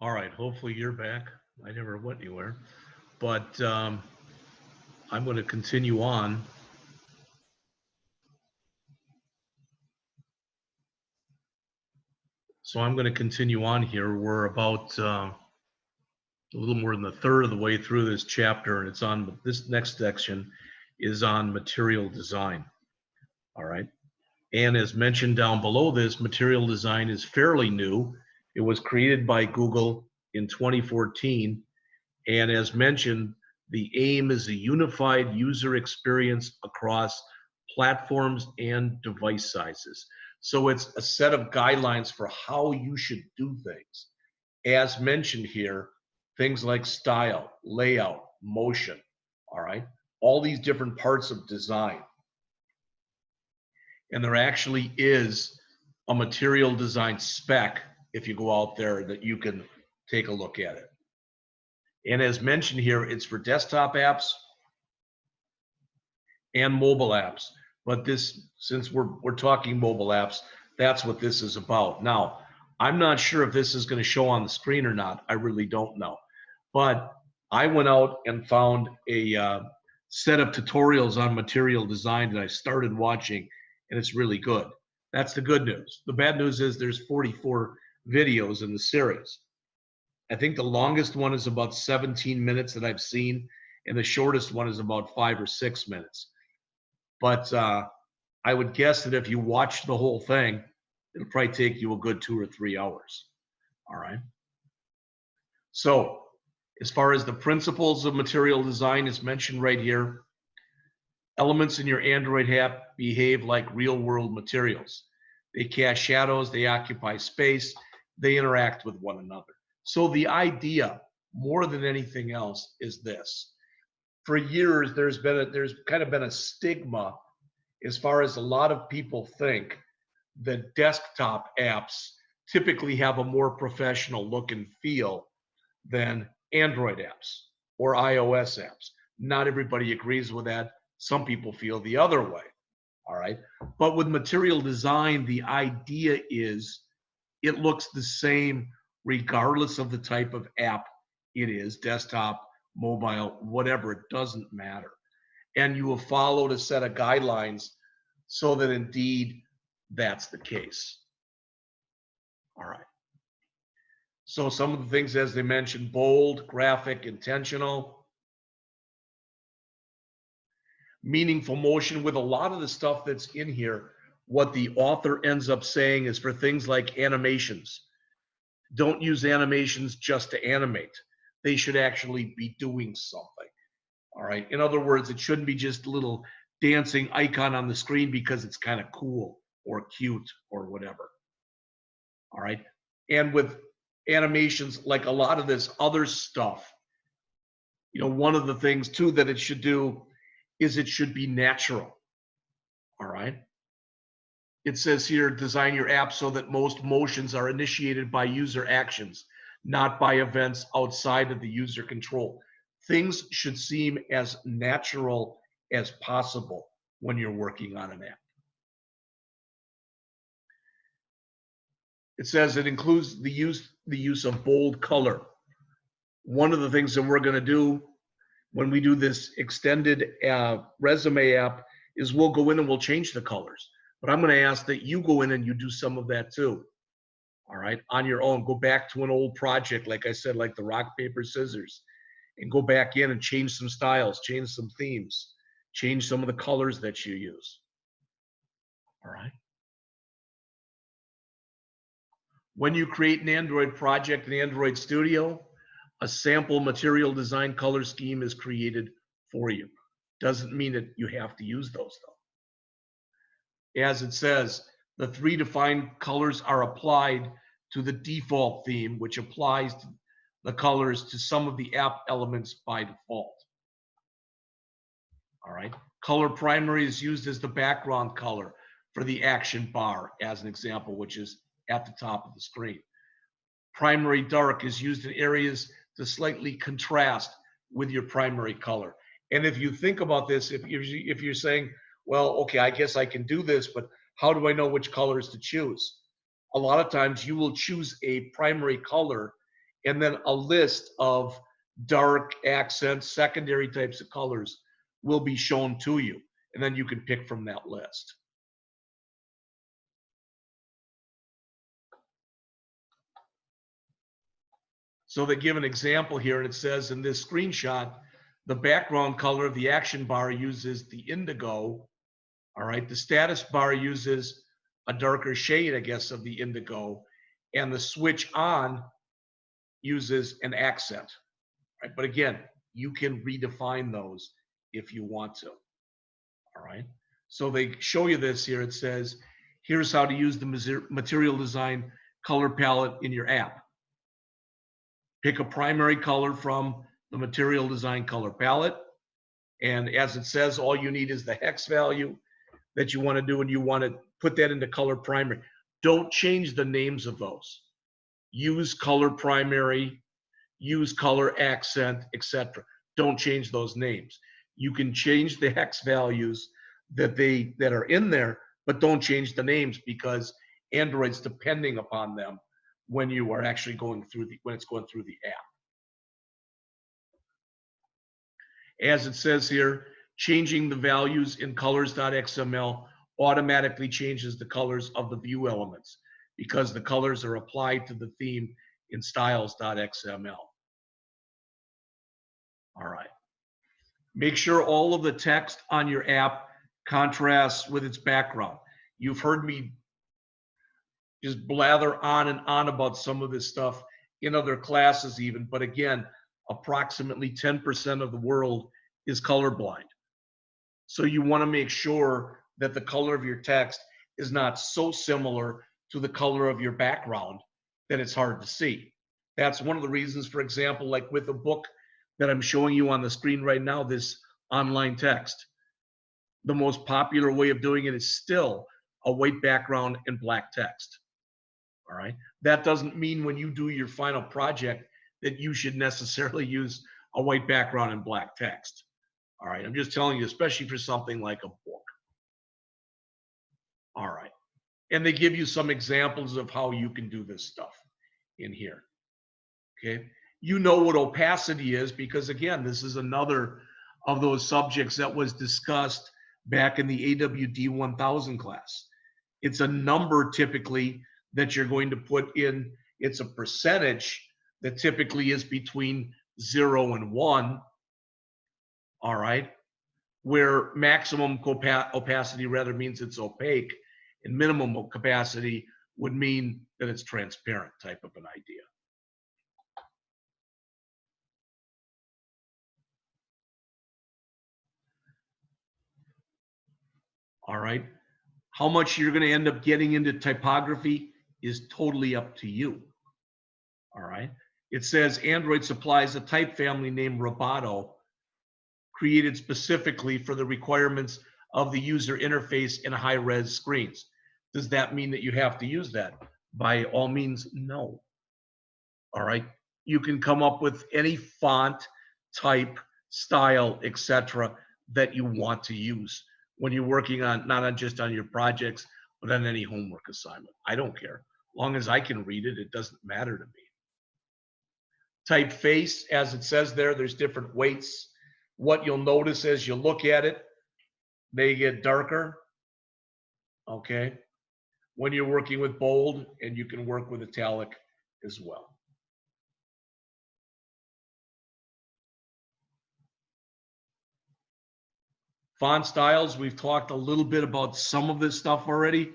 All right, hopefully you're back. I never went anywhere, but I'm going to continue on. So I'm going to continue on here. We're about a little more than the third of the way through this chapter, and it's on this next section is on material design. All right. And as mentioned down below this, material design is fairly new. It was created by Google in 2014. And as mentioned, the aim is a unified user experience across platforms and device sizes. So it's a set of guidelines for how you should do things. As mentioned here, things like style, layout, motion, all right? All these different parts of design. And there actually is a material design spec, if you go out there, that you can take a look at it. And as mentioned here, it's for desktop apps and mobile apps. But this, since we're talking mobile apps, that's what this is about. Now, I'm not sure if this is going to show on the screen or not. I really don't know. But I went out and found a set of tutorials on material design that I started watching, and it's really good. That's the good news. The bad news is there's 44 videos in the series. I think the longest one is about 17 minutes that I've seen, and the shortest one is about 5 or 6 minutes. But I would guess that if you watch the whole thing, it'll probably take you a good 2 or 3 hours. All right. So as far as the principles of material design is mentioned right here, elements in your Android app behave like real world materials. They cast shadows, they occupy space, they interact with one another. So the idea, more than anything else, is this. For years, there's kind of been a stigma as far as a lot of people think that desktop apps typically have a more professional look and feel than Android apps or iOS apps. Not everybody agrees with that. Some people feel the other way. All right. But with material design, the idea is it looks the same regardless of the type of app it is, desktop, mobile, whatever, it doesn't matter. And you have followed a set of guidelines so that indeed that's the case. All right. So some of the things, as they mentioned, bold, graphic, intentional, meaningful motion. With a lot of the stuff that's in here, what the author ends up saying is for things like animations. Don't use animations just to animate. They should actually be doing something. All right. In other words, it shouldn't be just a little dancing icon on the screen because it's kind of cool or cute or whatever. All right. And with animations, like a lot of this other stuff, you know, one of the things too that it should do is it should be natural. All right. It says here, design your app so that most motions are initiated by user actions, not by events outside of the user control. Things should seem as natural as possible when you're working on an app. It says it includes the use of bold color. One of the things that we're going to do when we do this extended resume app is we'll go in and we'll change the colors. But I'm going to ask that you go in and you do some of that too. All right, on your own. Go back to an old project, like I said, like the rock, paper, scissors, and go back in and change some styles, change some themes, change some of the colors that you use. All right. When you create an Android project in Android Studio, a sample material design color scheme is created for you. Doesn't mean that you have to use those though. As it says, the 3 defined colors are applied to the default theme, which applies to the colors to some of the app elements by default. All right. Color primary is used as the background color for the action bar, as an example, which is at the top of the screen. Primary dark is used in areas to slightly contrast with your primary color. And if you think about this, if you're saying, well, okay, I guess I can do this, but how do I know which colors to choose? A lot of times you will choose a primary color and then a list of dark, accent, secondary types of colors will be shown to you. And then you can pick from that list. So they give an example here, and it says in this screenshot, the background color of the action bar uses the indigo. All right, the status bar uses a darker shade, I guess, of the indigo, and the switch on uses an accent. Right? But again, you can redefine those if you want to. All right. So they show you this here. It says, here's how to use the material design color palette in your app. Pick a primary color from the material design color palette. And as it says, all you need is the hex value that you want to do, and you want to put that into color primary. Don't change the names of those. Use color primary, use color accent, etc. Don't change those names. You can change the hex values that are in there, but don't change the names, because Android's depending upon them when you are actually going through when it's going through the app. As it says here, changing the values in colors.xml automatically changes the colors of the view elements, because the colors are applied to the theme in styles.xml. All right. Make sure all of the text on your app contrasts with its background. You've heard me just blather on and on about some of this stuff in other classes even, but again, approximately 10% of the world is colorblind. So you want to make sure that the color of your text is not so similar to the color of your background that it's hard to see. That's one of the reasons, for example, like with the book that I'm showing you on the screen right now, this online text, the most popular way of doing it is still a white background and black text. All right. That doesn't mean when you do your final project that you should necessarily use a white background and black text. All right. I'm just telling you, especially for something like a book. All right. And they give you some examples of how you can do this stuff in here. Okay. You know what opacity is, because again, this is another of those subjects that was discussed back in the AWD1112 class. It's a number typically that you're going to put in. It's a percentage that typically is between 0 and 1. All right. Where maximum opacity rather means it's opaque, and minimum opacity would mean that it's transparent type of an idea. All right. How much you're going to end up getting into typography is totally up to you. All right. It says Android supplies a type family named Roboto, created specifically for the requirements of the user interface in high-res screens. Does that mean that you have to use that? By all means, no. All right. You can come up with any font, type, style, etc. that you want to use when you're working on, not on just on your projects, but on any homework assignment. I don't care. As long as I can read it, it doesn't matter to me. Typeface, as it says there, there's different weights. What you'll notice as you look at it, they get darker, okay, when you're working with bold, and you can work with italic as well. Font styles, we've talked a little bit about some of this stuff already.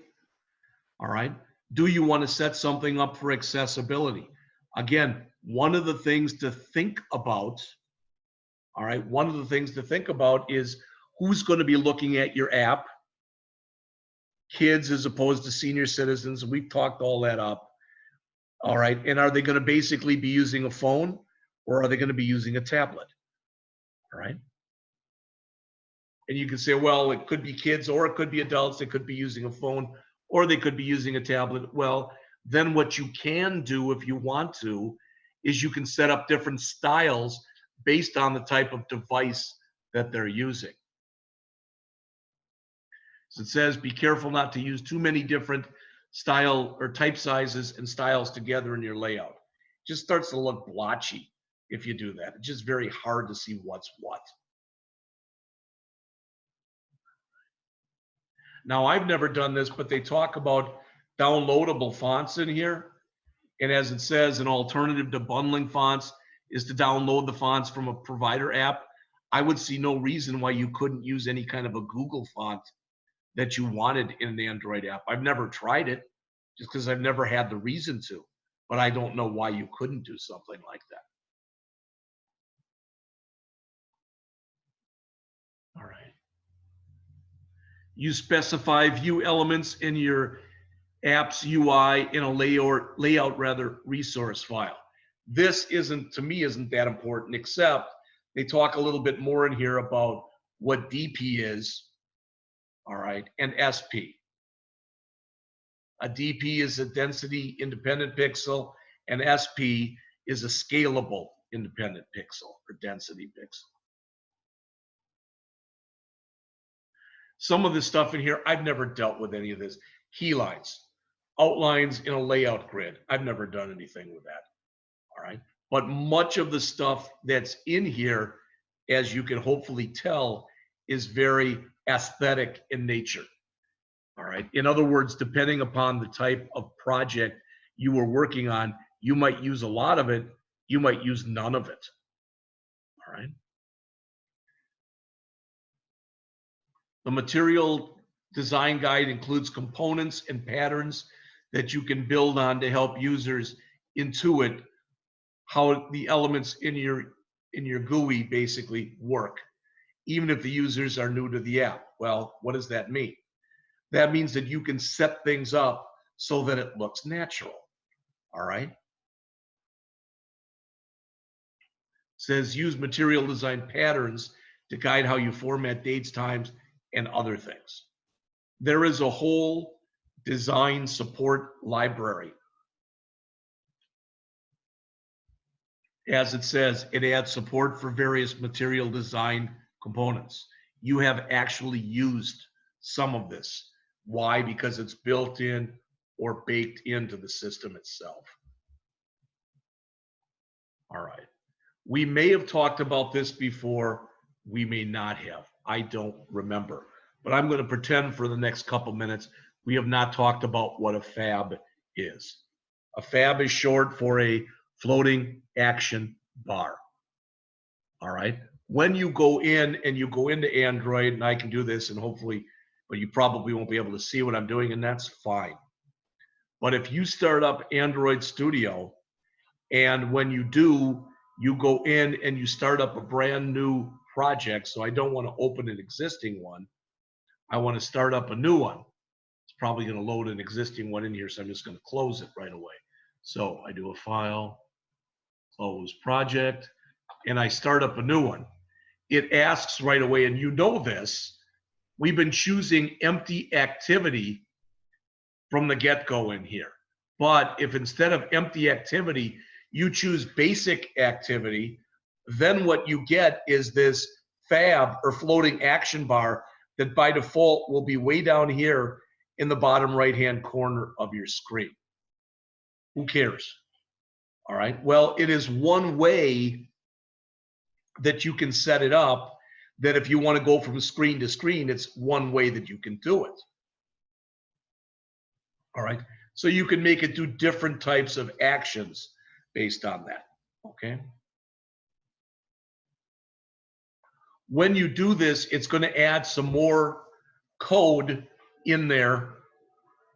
All right. Do you want to set something up for accessibility? Again, one of the things to think about, all right, one of the things to think about is who's going to be looking at your app. Kids as opposed to senior citizens. We've talked all that up. All right. And are they going to basically be using a phone, or are they going to be using a tablet? All right. And you can say, well, it could be kids or it could be adults. They could be using a phone or they could be using a tablet. Well, then what you can do if you want to is you can set up different styles based on the type of device that they're using. So it says, be careful not to use too many different style or type sizes and styles together in your layout. just starts to look blotchy if you do that. It's just very hard to see what's what. Now, I've never done this, but they talk about downloadable fonts in here. And as it says, an alternative to bundling fonts is to download the fonts from a provider app. I would see no reason why you couldn't use any kind of a Google font that you wanted in an Android app. I've never tried it just because I've never had the reason to, but I don't know why you couldn't do something like that. All right. You specify view elements in your app's UI in a layout resource file. This isn't, to me, isn't that important, except they talk a little bit more in here about what DP is, all right, and SP. A DP is a density independent pixel, and SP is a scalable independent pixel or density pixel. Some of this stuff in here, I've never dealt with any of this. Keylines, outlines in a layout grid. I've never done anything with that, all right? But much of the stuff that's in here, as you can hopefully tell, is very aesthetic in nature, all right? In other words, depending upon the type of project you were working on, you might use a lot of it, you might use none of it, all right? The material design guide includes components and patterns that you can build on to help users intuit how the elements in your GUI basically work, even if the users are new to the app. Well, what does that mean? That means that you can set things up so that it looks natural, all right? It says use material design patterns to guide how you format dates, times, and other things. There is a whole design support library. As it says, it adds support for various material design components. You have actually used some of this. Why? Because it's built in or baked into the system itself. All right. We may have talked about this before. We may not have. I don't remember. But I'm going to pretend for the next couple minutes we have not talked about what a fab is. A fab is short for a floating action bar. All right. When you go in and you go into Android, and I can do this and hopefully, but you probably won't be able to see what I'm doing, and that's fine. But if you start up Android Studio, and when you do, you go in and you start up a brand new project. So I don't want to open an existing one. I want to start up a new one. It's probably going to load an existing one in here, so I'm just going to close it right away. So I do a file, close project, and I start up a new one. It asks right away, and you know this, we've been choosing empty activity from the get-go in here. But if instead of empty activity, you choose basic activity, then what you get is this fab or floating action bar that by default will be way down here in the bottom right-hand corner of your screen. Who cares? All right. Well, it is one way that you can set it up that if you want to go from screen to screen, it's one way that you can do it. All right. So you can make it do different types of actions based on that. Okay. When you do this, it's going to add some more code in there,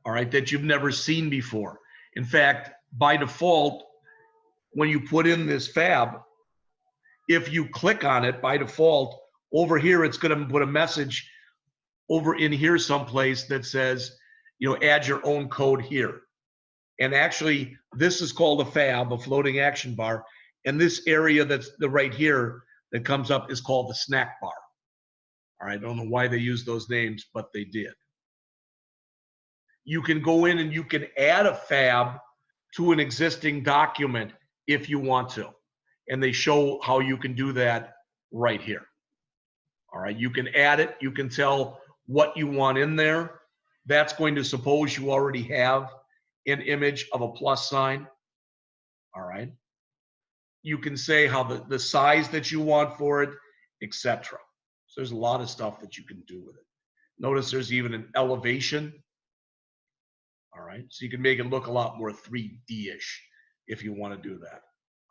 all right, that you've never seen before. In fact, by default, when you put in this fab, if you click on it by default, over here, it's going to put a message over in here someplace that says, you know, add your own code here. And actually, this is called a fab, a floating action bar. And this area that's the right here that comes up is called the snack bar. All right, I don't know why they use those names, but they did. You can go in and you can add a fab to an existing document if you want to. And they show how you can do that right here. All right, you can add it. You can tell what you want in there. That's going to suppose you already have an image of a plus sign. All right, you can say how the size that you want for it, etc. So there's a lot of stuff that you can do with it. Notice there's even an elevation. All right, so you can make it look a lot more 3D-ish if you want to do that.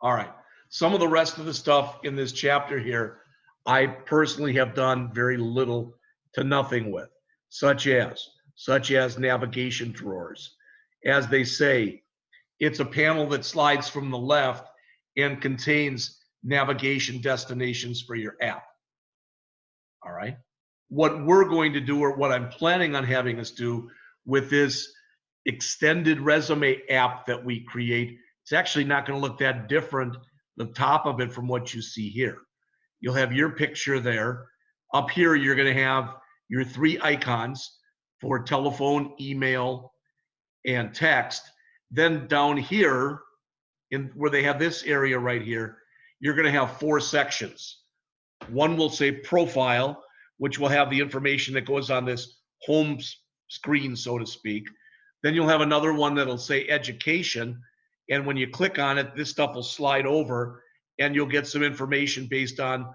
All right, some of the rest of the stuff in this chapter here, I personally have done very little to nothing with, such as navigation drawers. As they say, it's a panel that slides from the left and contains navigation destinations for your app. All right. What we're going to do, or what I'm planning on having us do with this extended resume app that we create, it's actually not going to look that different, the top of it, from what you see here. You'll have your picture there. Up here, you're going to have your 3 icons for telephone, email, and text. Then down here, in where they have this area right here, you're going to have 4 sections. One will say profile, which will have the information that goes on this home screen, so to speak. Then you'll have another one that'll say education. And when you click on it, this stuff will slide over and you'll get some information based on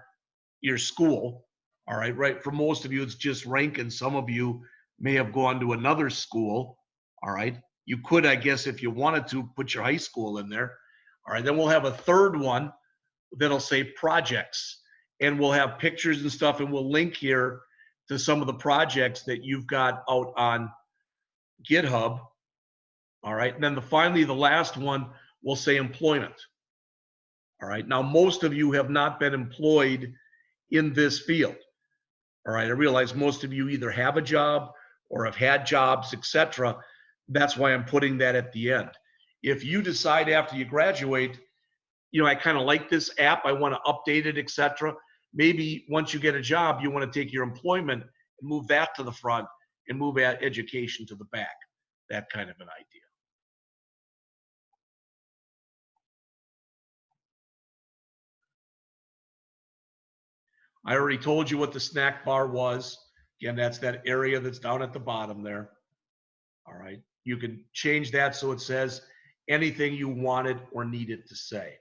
your school. All right, right. For most of you, it's just ranking. Some of you may have gone to another school. All right. You could, I guess, if you wanted to, put your high school in there. All right. Then we'll have a third one that'll say projects. And we'll have pictures and stuff, and we'll link here to some of the projects that you've got out on GitHub. All right. And then finally, the last one will say employment. All right. Now, most of you have not been employed in this field. All right. I realize most of you either have a job or have had jobs, etc. That's why I'm putting that at the end. If you decide after you graduate, you know, I kind of like this app, I want to update it, etc. Maybe once you get a job, you want to take your employment and move that to the front and move education to the back. That kind of an idea. I already told you what the snack bar was. Again, that's that area that's down at the bottom there. All right. You can change that so it says anything you wanted or needed to say.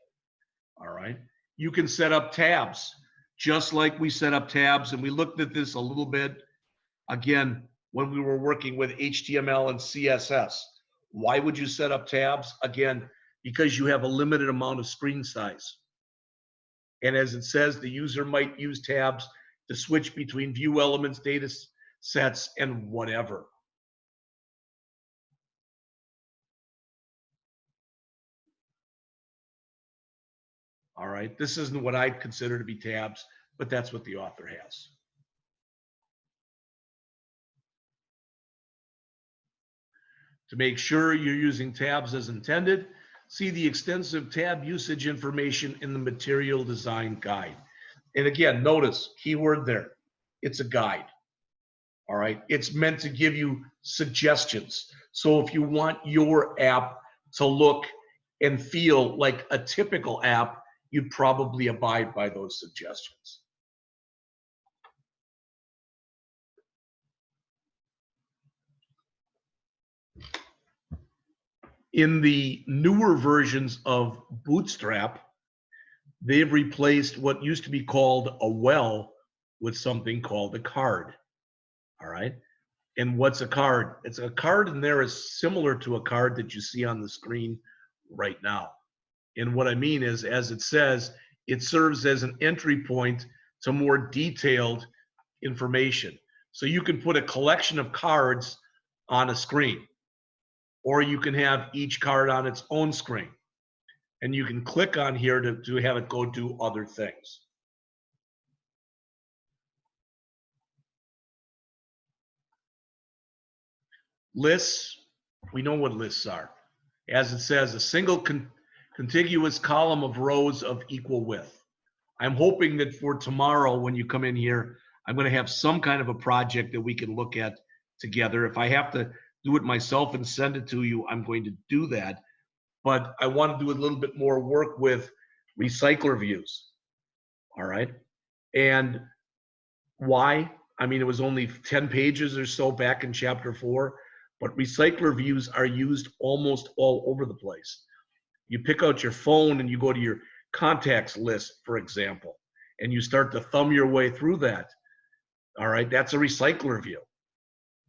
All right. You can set up tabs, just like we set up tabs. And we looked at this a little bit, again, when we were working with HTML and CSS. Why would you set up tabs? Again, because you have a limited amount of screen size. And as it says, the user might use tabs to switch between view elements, data sets, and whatever. All right, this isn't what I'd consider to be tabs, but that's what the author has. To make sure you're using tabs as intended, see the extensive tab usage information in the material design guide. And again, notice, keyword there, it's a guide. All right, it's meant to give you suggestions. So if you want your app to look and feel like a typical app, you'd probably abide by those suggestions. In the newer versions of Bootstrap, they've replaced what used to be called a well with something called a card. All right. And what's a card? It's a card, and there is similar to a card that you see on the screen right now. And what I mean is, as it says, it serves as an entry point to more detailed information. So you can put a collection of cards on a screen, or you can have each card on its own screen. And you can click on here to have it go do other things. Lists, we know what lists are. As it says, a single contiguous column of rows of equal width. I'm hoping that for tomorrow, when you come in here, I'm going to have some kind of a project that we can look at together. If I have to do it myself and send it to you, I'm going to do that. But I want to do a little bit more work with recycler views. All right. And why? I mean, it was only 10 pages or so back in chapter 4, but recycler views are used almost all over the place. You pick out your phone and you go to your contacts list, for example, and you start to thumb your way through that, all right, that's a recycler view.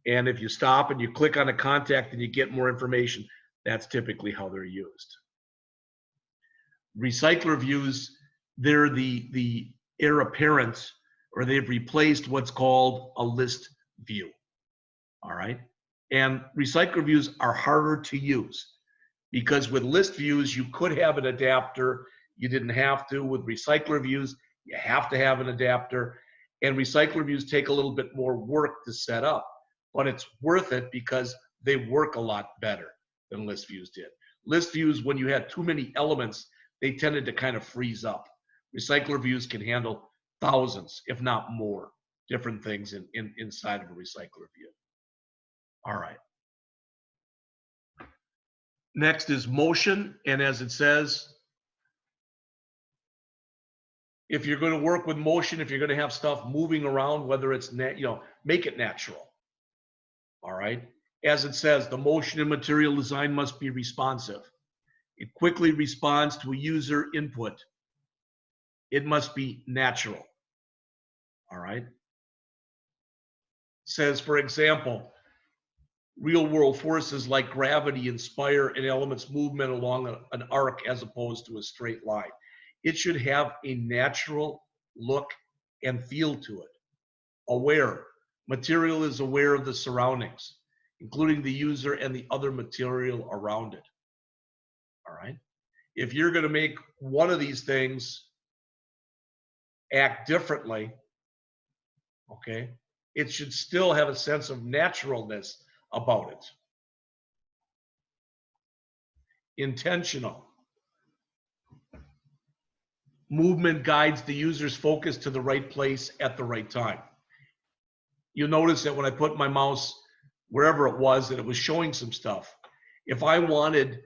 And if you stop and you click on a contact and you get more information, that's typically how they're used. Recycler views, they're the heir apparent, or they've replaced what's called a list view. All right. And recycler views are harder to use because with list views, you could have an adapter. You didn't have to. With recycler views, you have to have an adapter. And recycler views take a little bit more work to set up, but it's worth it because they work a lot better than list views did. List views, when you had too many elements, they tended to kind of freeze up. Recycler views can handle thousands, if not more, different things inside of a recycler view. All right. Next is motion, and as it says, if you're going to work with motion, if you're going to have stuff moving around, whether it's make it natural. All right. As it says, the motion and material design must be responsive. It quickly responds to a user input. It must be natural. All right. It says, for example, real world forces like gravity inspire an element's movement along an arc as opposed to a straight line. It should have a natural look and feel to it. Aware. Material is aware of the surroundings, including the user and the other material around it. All right. If you're going to make one of these things act differently, okay, it should still have a sense of naturalness about it. Intentional. Movement guides the user's focus to the right place at the right time. You'll notice that when I put my mouse wherever it was, that it was showing some stuff. If I wanted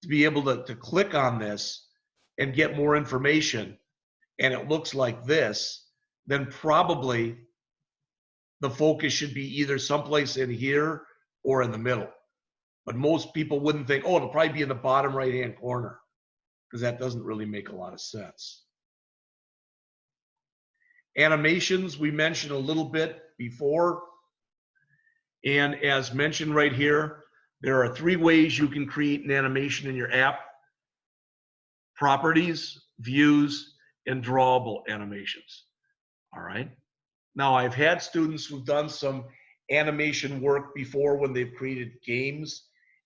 to be able to click on this and get more information, and it looks like this, then probably the focus should be either someplace in here or in the middle. But most people wouldn't think, oh, it'll probably be in the bottom right-hand corner, because that doesn't really make a lot of sense. Animations, we mentioned a little bit before. And as mentioned right here, there are 3 ways you can create an animation in your app: properties, views, and drawable animations. All right. Now, I've had students who've done some animation work before when they've created games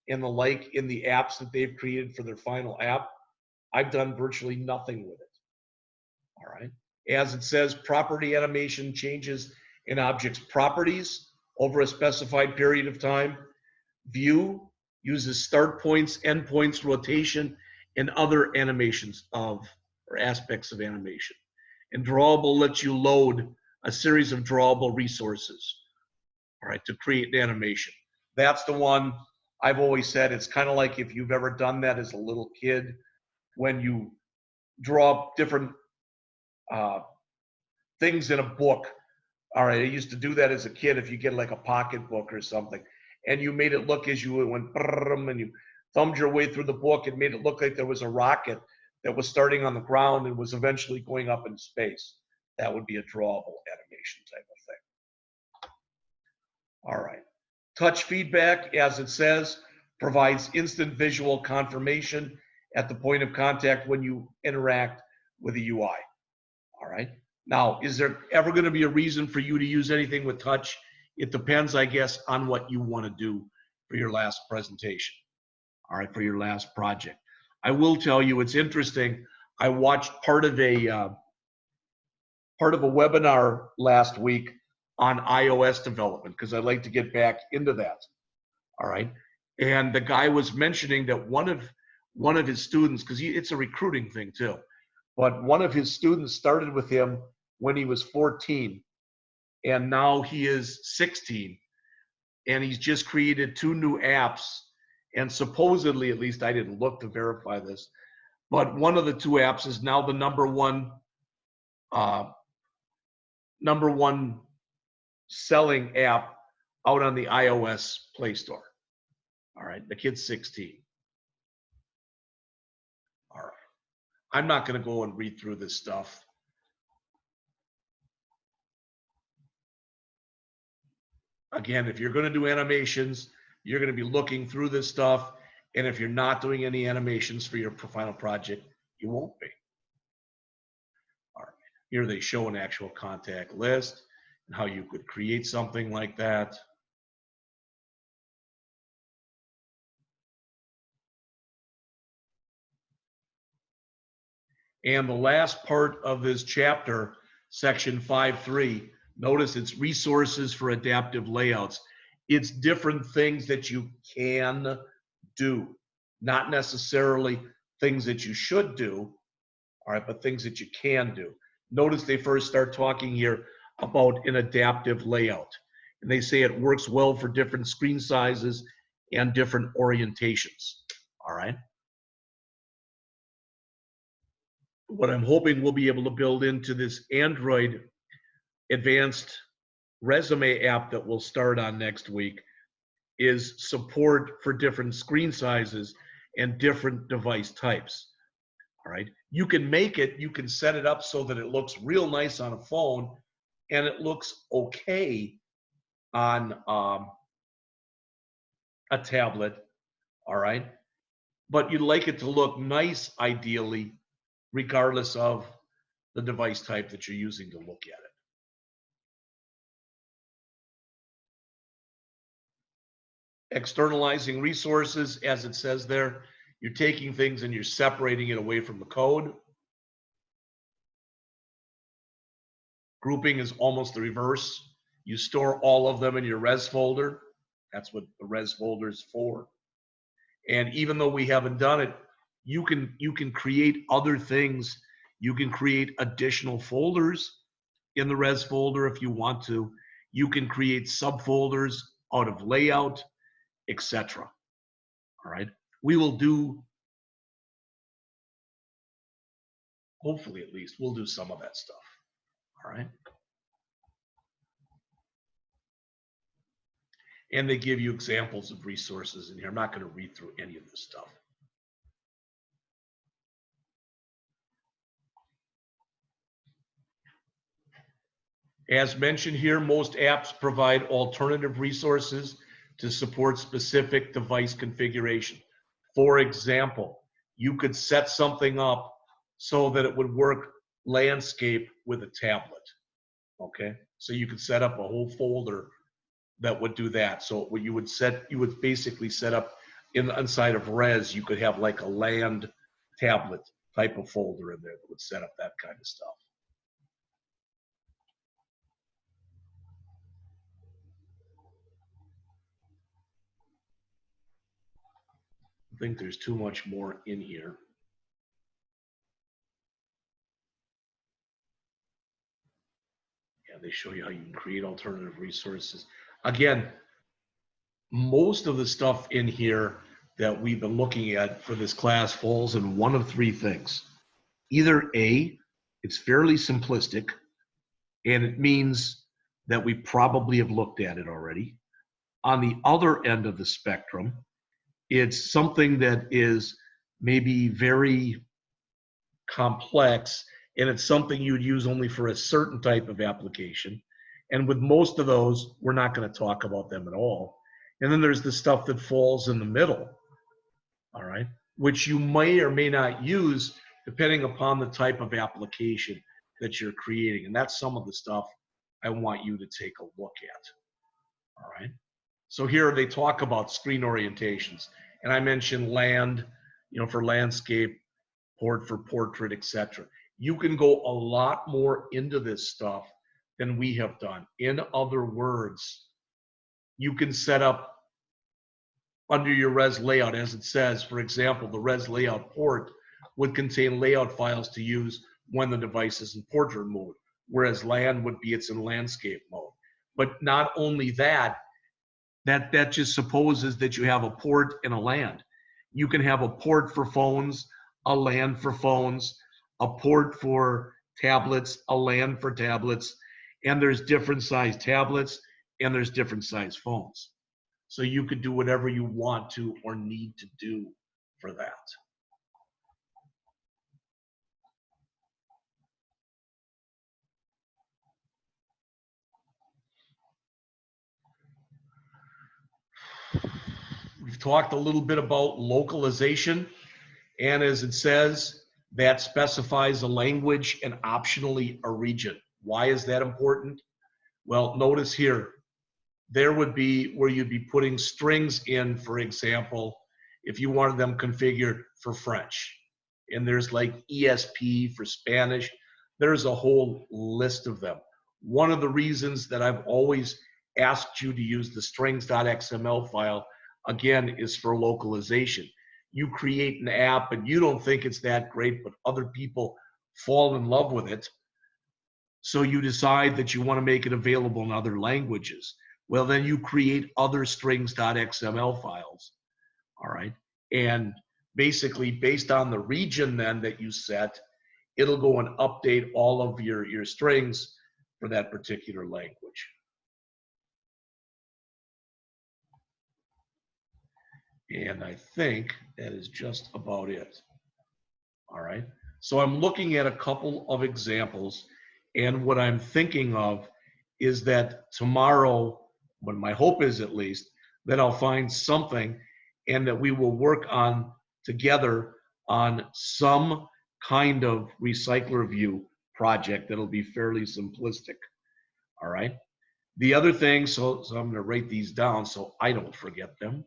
and the like in the apps that they've created for their final app. I've done virtually nothing with it. All right. As it says, property animation changes an object's properties over a specified period of time. View uses start points, end points, rotation, and other animations or aspects of animation. And drawable lets you load a series of drawable resources, all right, to create an animation. That's the one I've always said. It's kind of like if you've ever done that as a little kid, when you draw different things in a book. All right, I used to do that as a kid. If you get like a pocket book or something, and you made it look as you went and you thumbed your way through the book, it made it look like there was a rocket that was starting on the ground and was eventually going up in space. That would be a drawable animation type of thing. All right. Touch feedback, as it says, provides instant visual confirmation at the point of contact when you interact with the UI. All right. Now, is there ever going to be a reason for you to use anything with touch? It depends, I guess, on what you want to do for your last presentation. All right, for your last project. I will tell you, it's interesting. I watched part of a webinar last week on iOS development because I'd like to get back into that. All right, and the guy was mentioning that one of his students, because it's a recruiting thing too, but one of his students started with him when he was 14, and now he is 16, and he's just created 2 new apps. And supposedly, at least I didn't look to verify this, but one of the 2 apps is now the number one selling app out on the iOS Play Store. All right, the kid's 16. All right. I'm not going to go and read through this stuff. Again, if you're going to do animations, you're going to be looking through this stuff. And if you're not doing any animations for your final project, you won't be. All right. Here they show an actual contact list and how you could create something like that. And the last part of this chapter, section 5.3, notice it's resources for adaptive layouts. It's different things that you can do, not necessarily things that you should do, all right, but things that you can do. Notice they first start talking here about an adaptive layout. And they say it works well for different screen sizes and different orientations, all right? What I'm hoping we'll be able to build into this Android advanced resume app that we'll start on next week is support for different screen sizes and different device types. All right. You can make it, you can set it up so that it looks real nice on a phone and it looks okay on a tablet. All right. But you'd like it to look nice, ideally, regardless of the device type that you're using to look at it. Externalizing resources, as it says there, you're taking things and you're separating it away from the code. Grouping is almost the reverse. You store all of them in your res folder. That's what the res folder is for. And even though we haven't done it, you can create other things. You can create additional folders in the res folder if you want to. You can create subfolders out of layout, etc. All right. We will do, hopefully at least, we'll do some of that stuff. All right. And they give you examples of resources in here. I'm not going to read through any of this stuff. As mentioned here, most apps provide alternative resources to support specific device configuration. For example, you could set something up so that it would work landscape with a tablet. Okay, so you could set up a whole folder that would do that. So what you would basically set up inside of res, you could have like a land tablet type of folder in there that would set up that kind of stuff. I think there's too much more in here. Yeah, they show you how you can create alternative resources. Again, most of the stuff in here that we've been looking at for this class falls in one of three things. Either A, it's fairly simplistic, and it means that we probably have looked at it already. On the other end of the spectrum, it's something that is maybe very complex, and it's something you'd use only for a certain type of application. And with most of those, we're not going to talk about them at all. And then there's the stuff that falls in the middle, all right, which you may or may not use depending upon the type of application that you're creating. And that's some of the stuff I want you to take a look at, all right? So here they talk about screen orientations. And I mentioned land, for landscape, port for portrait, etc. You can go a lot more into this stuff than we have done. In other words, you can set up under your res layout, as it says, for example, the res layout port would contain layout files to use when the device is in portrait mode, whereas land would be it's in landscape mode. But not only that, that just supposes that you have a port and a land. You can have a port for phones, a land for phones, a port for tablets, a land for tablets, and there's different size tablets and there's different size phones. So you could do whatever you want to or need to do for that. We've talked a little bit about localization, and as it says, that specifies a language and optionally a region. Why is that important? Well, notice here, there would be where you'd be putting strings in, for example, if you wanted them configured for French. And there's like ESP for Spanish. There's a whole list of them. One of the reasons that I've always asked you to use the strings.xml file, again, is for localization. You create an app and you don't think it's that great, but other people fall in love with it. So you decide that you want to make it available in other languages. Well, then you create other strings.xml files, all right? And basically, based on the region then that you set, it'll go and update all of your strings for that particular language. And I think that is just about it. All right. So I'm looking at a couple of examples, and what I'm thinking of is that tomorrow, what my hope is at least, that I'll find something and that we will work on together on some kind of recycler view project that'll be fairly simplistic. All right. The other thing, so I'm going to write these down so I don't forget them.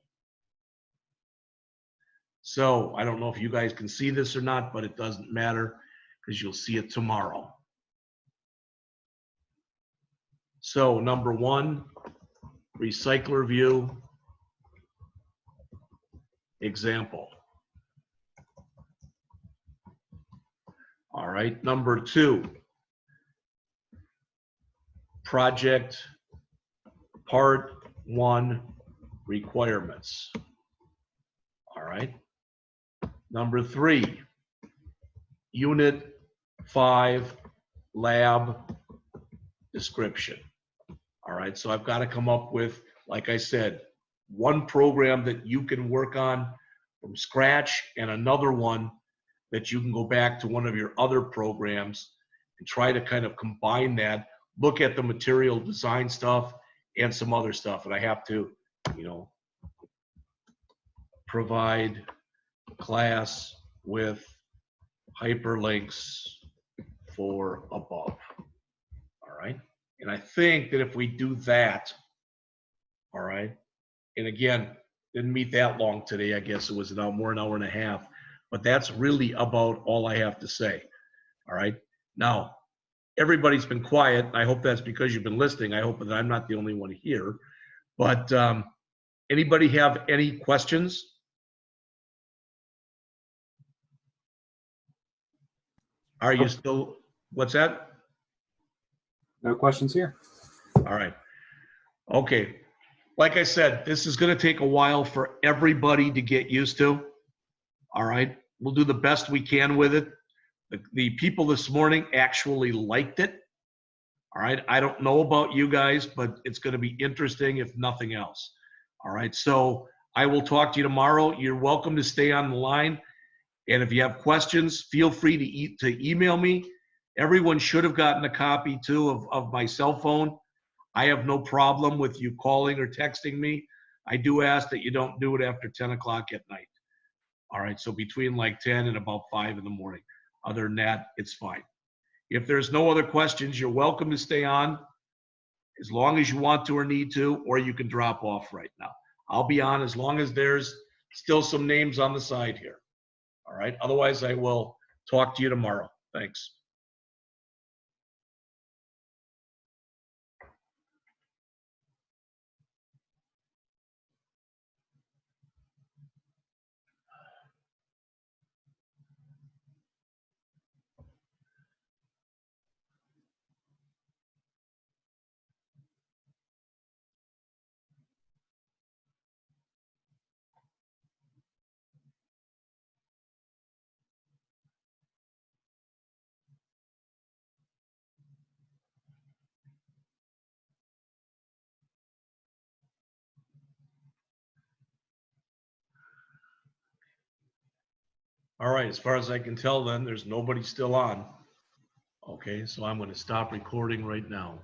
So I don't know if you guys can see this or not, but it doesn't matter because you'll see it tomorrow. So number one, recycler view example. All right, number two, project part one requirements. All right. Number three, unit 5 lab description. All right, so I've got to come up with, like I said, one program that you can work on from scratch and another one that you can go back to one of your other programs and try to kind of combine that, look at the material design stuff and some other stuff. And I have to, provide class with hyperlinks for above. All right. And I think that if we do that, all right, and again, didn't meet that long today. I guess it was more an hour and a half, but that's really about all I have to say. All right. Now, everybody's been quiet. I hope that's because you've been listening. I hope that I'm not the only one here. But anybody have any questions? Are you still, what's that? No questions here. All right. Okay. Like I said, this is going to take a while for everybody to get used to. All right. We'll do the best we can with it. The people this morning actually liked it. All right. I don't know about you guys, but it's going to be interesting if nothing else. All right. So I will talk to you tomorrow. You're welcome to stay on the line. And if you have questions, feel free to email me. Everyone should have gotten a copy too of my cell phone. I have no problem with you calling or texting me. I do ask that you don't do it after 10 o'clock at night. All right, so between like 10 and about 5 in the morning. Other than that, it's fine. If there's no other questions, you're welcome to stay on as long as you want to or need to, or you can drop off right now. I'll be on as long as there's still some names on the side here. All right, otherwise I will talk to you tomorrow. Thanks. All right, as far as I can tell then, there's nobody still on. Okay, so I'm going to stop recording right now.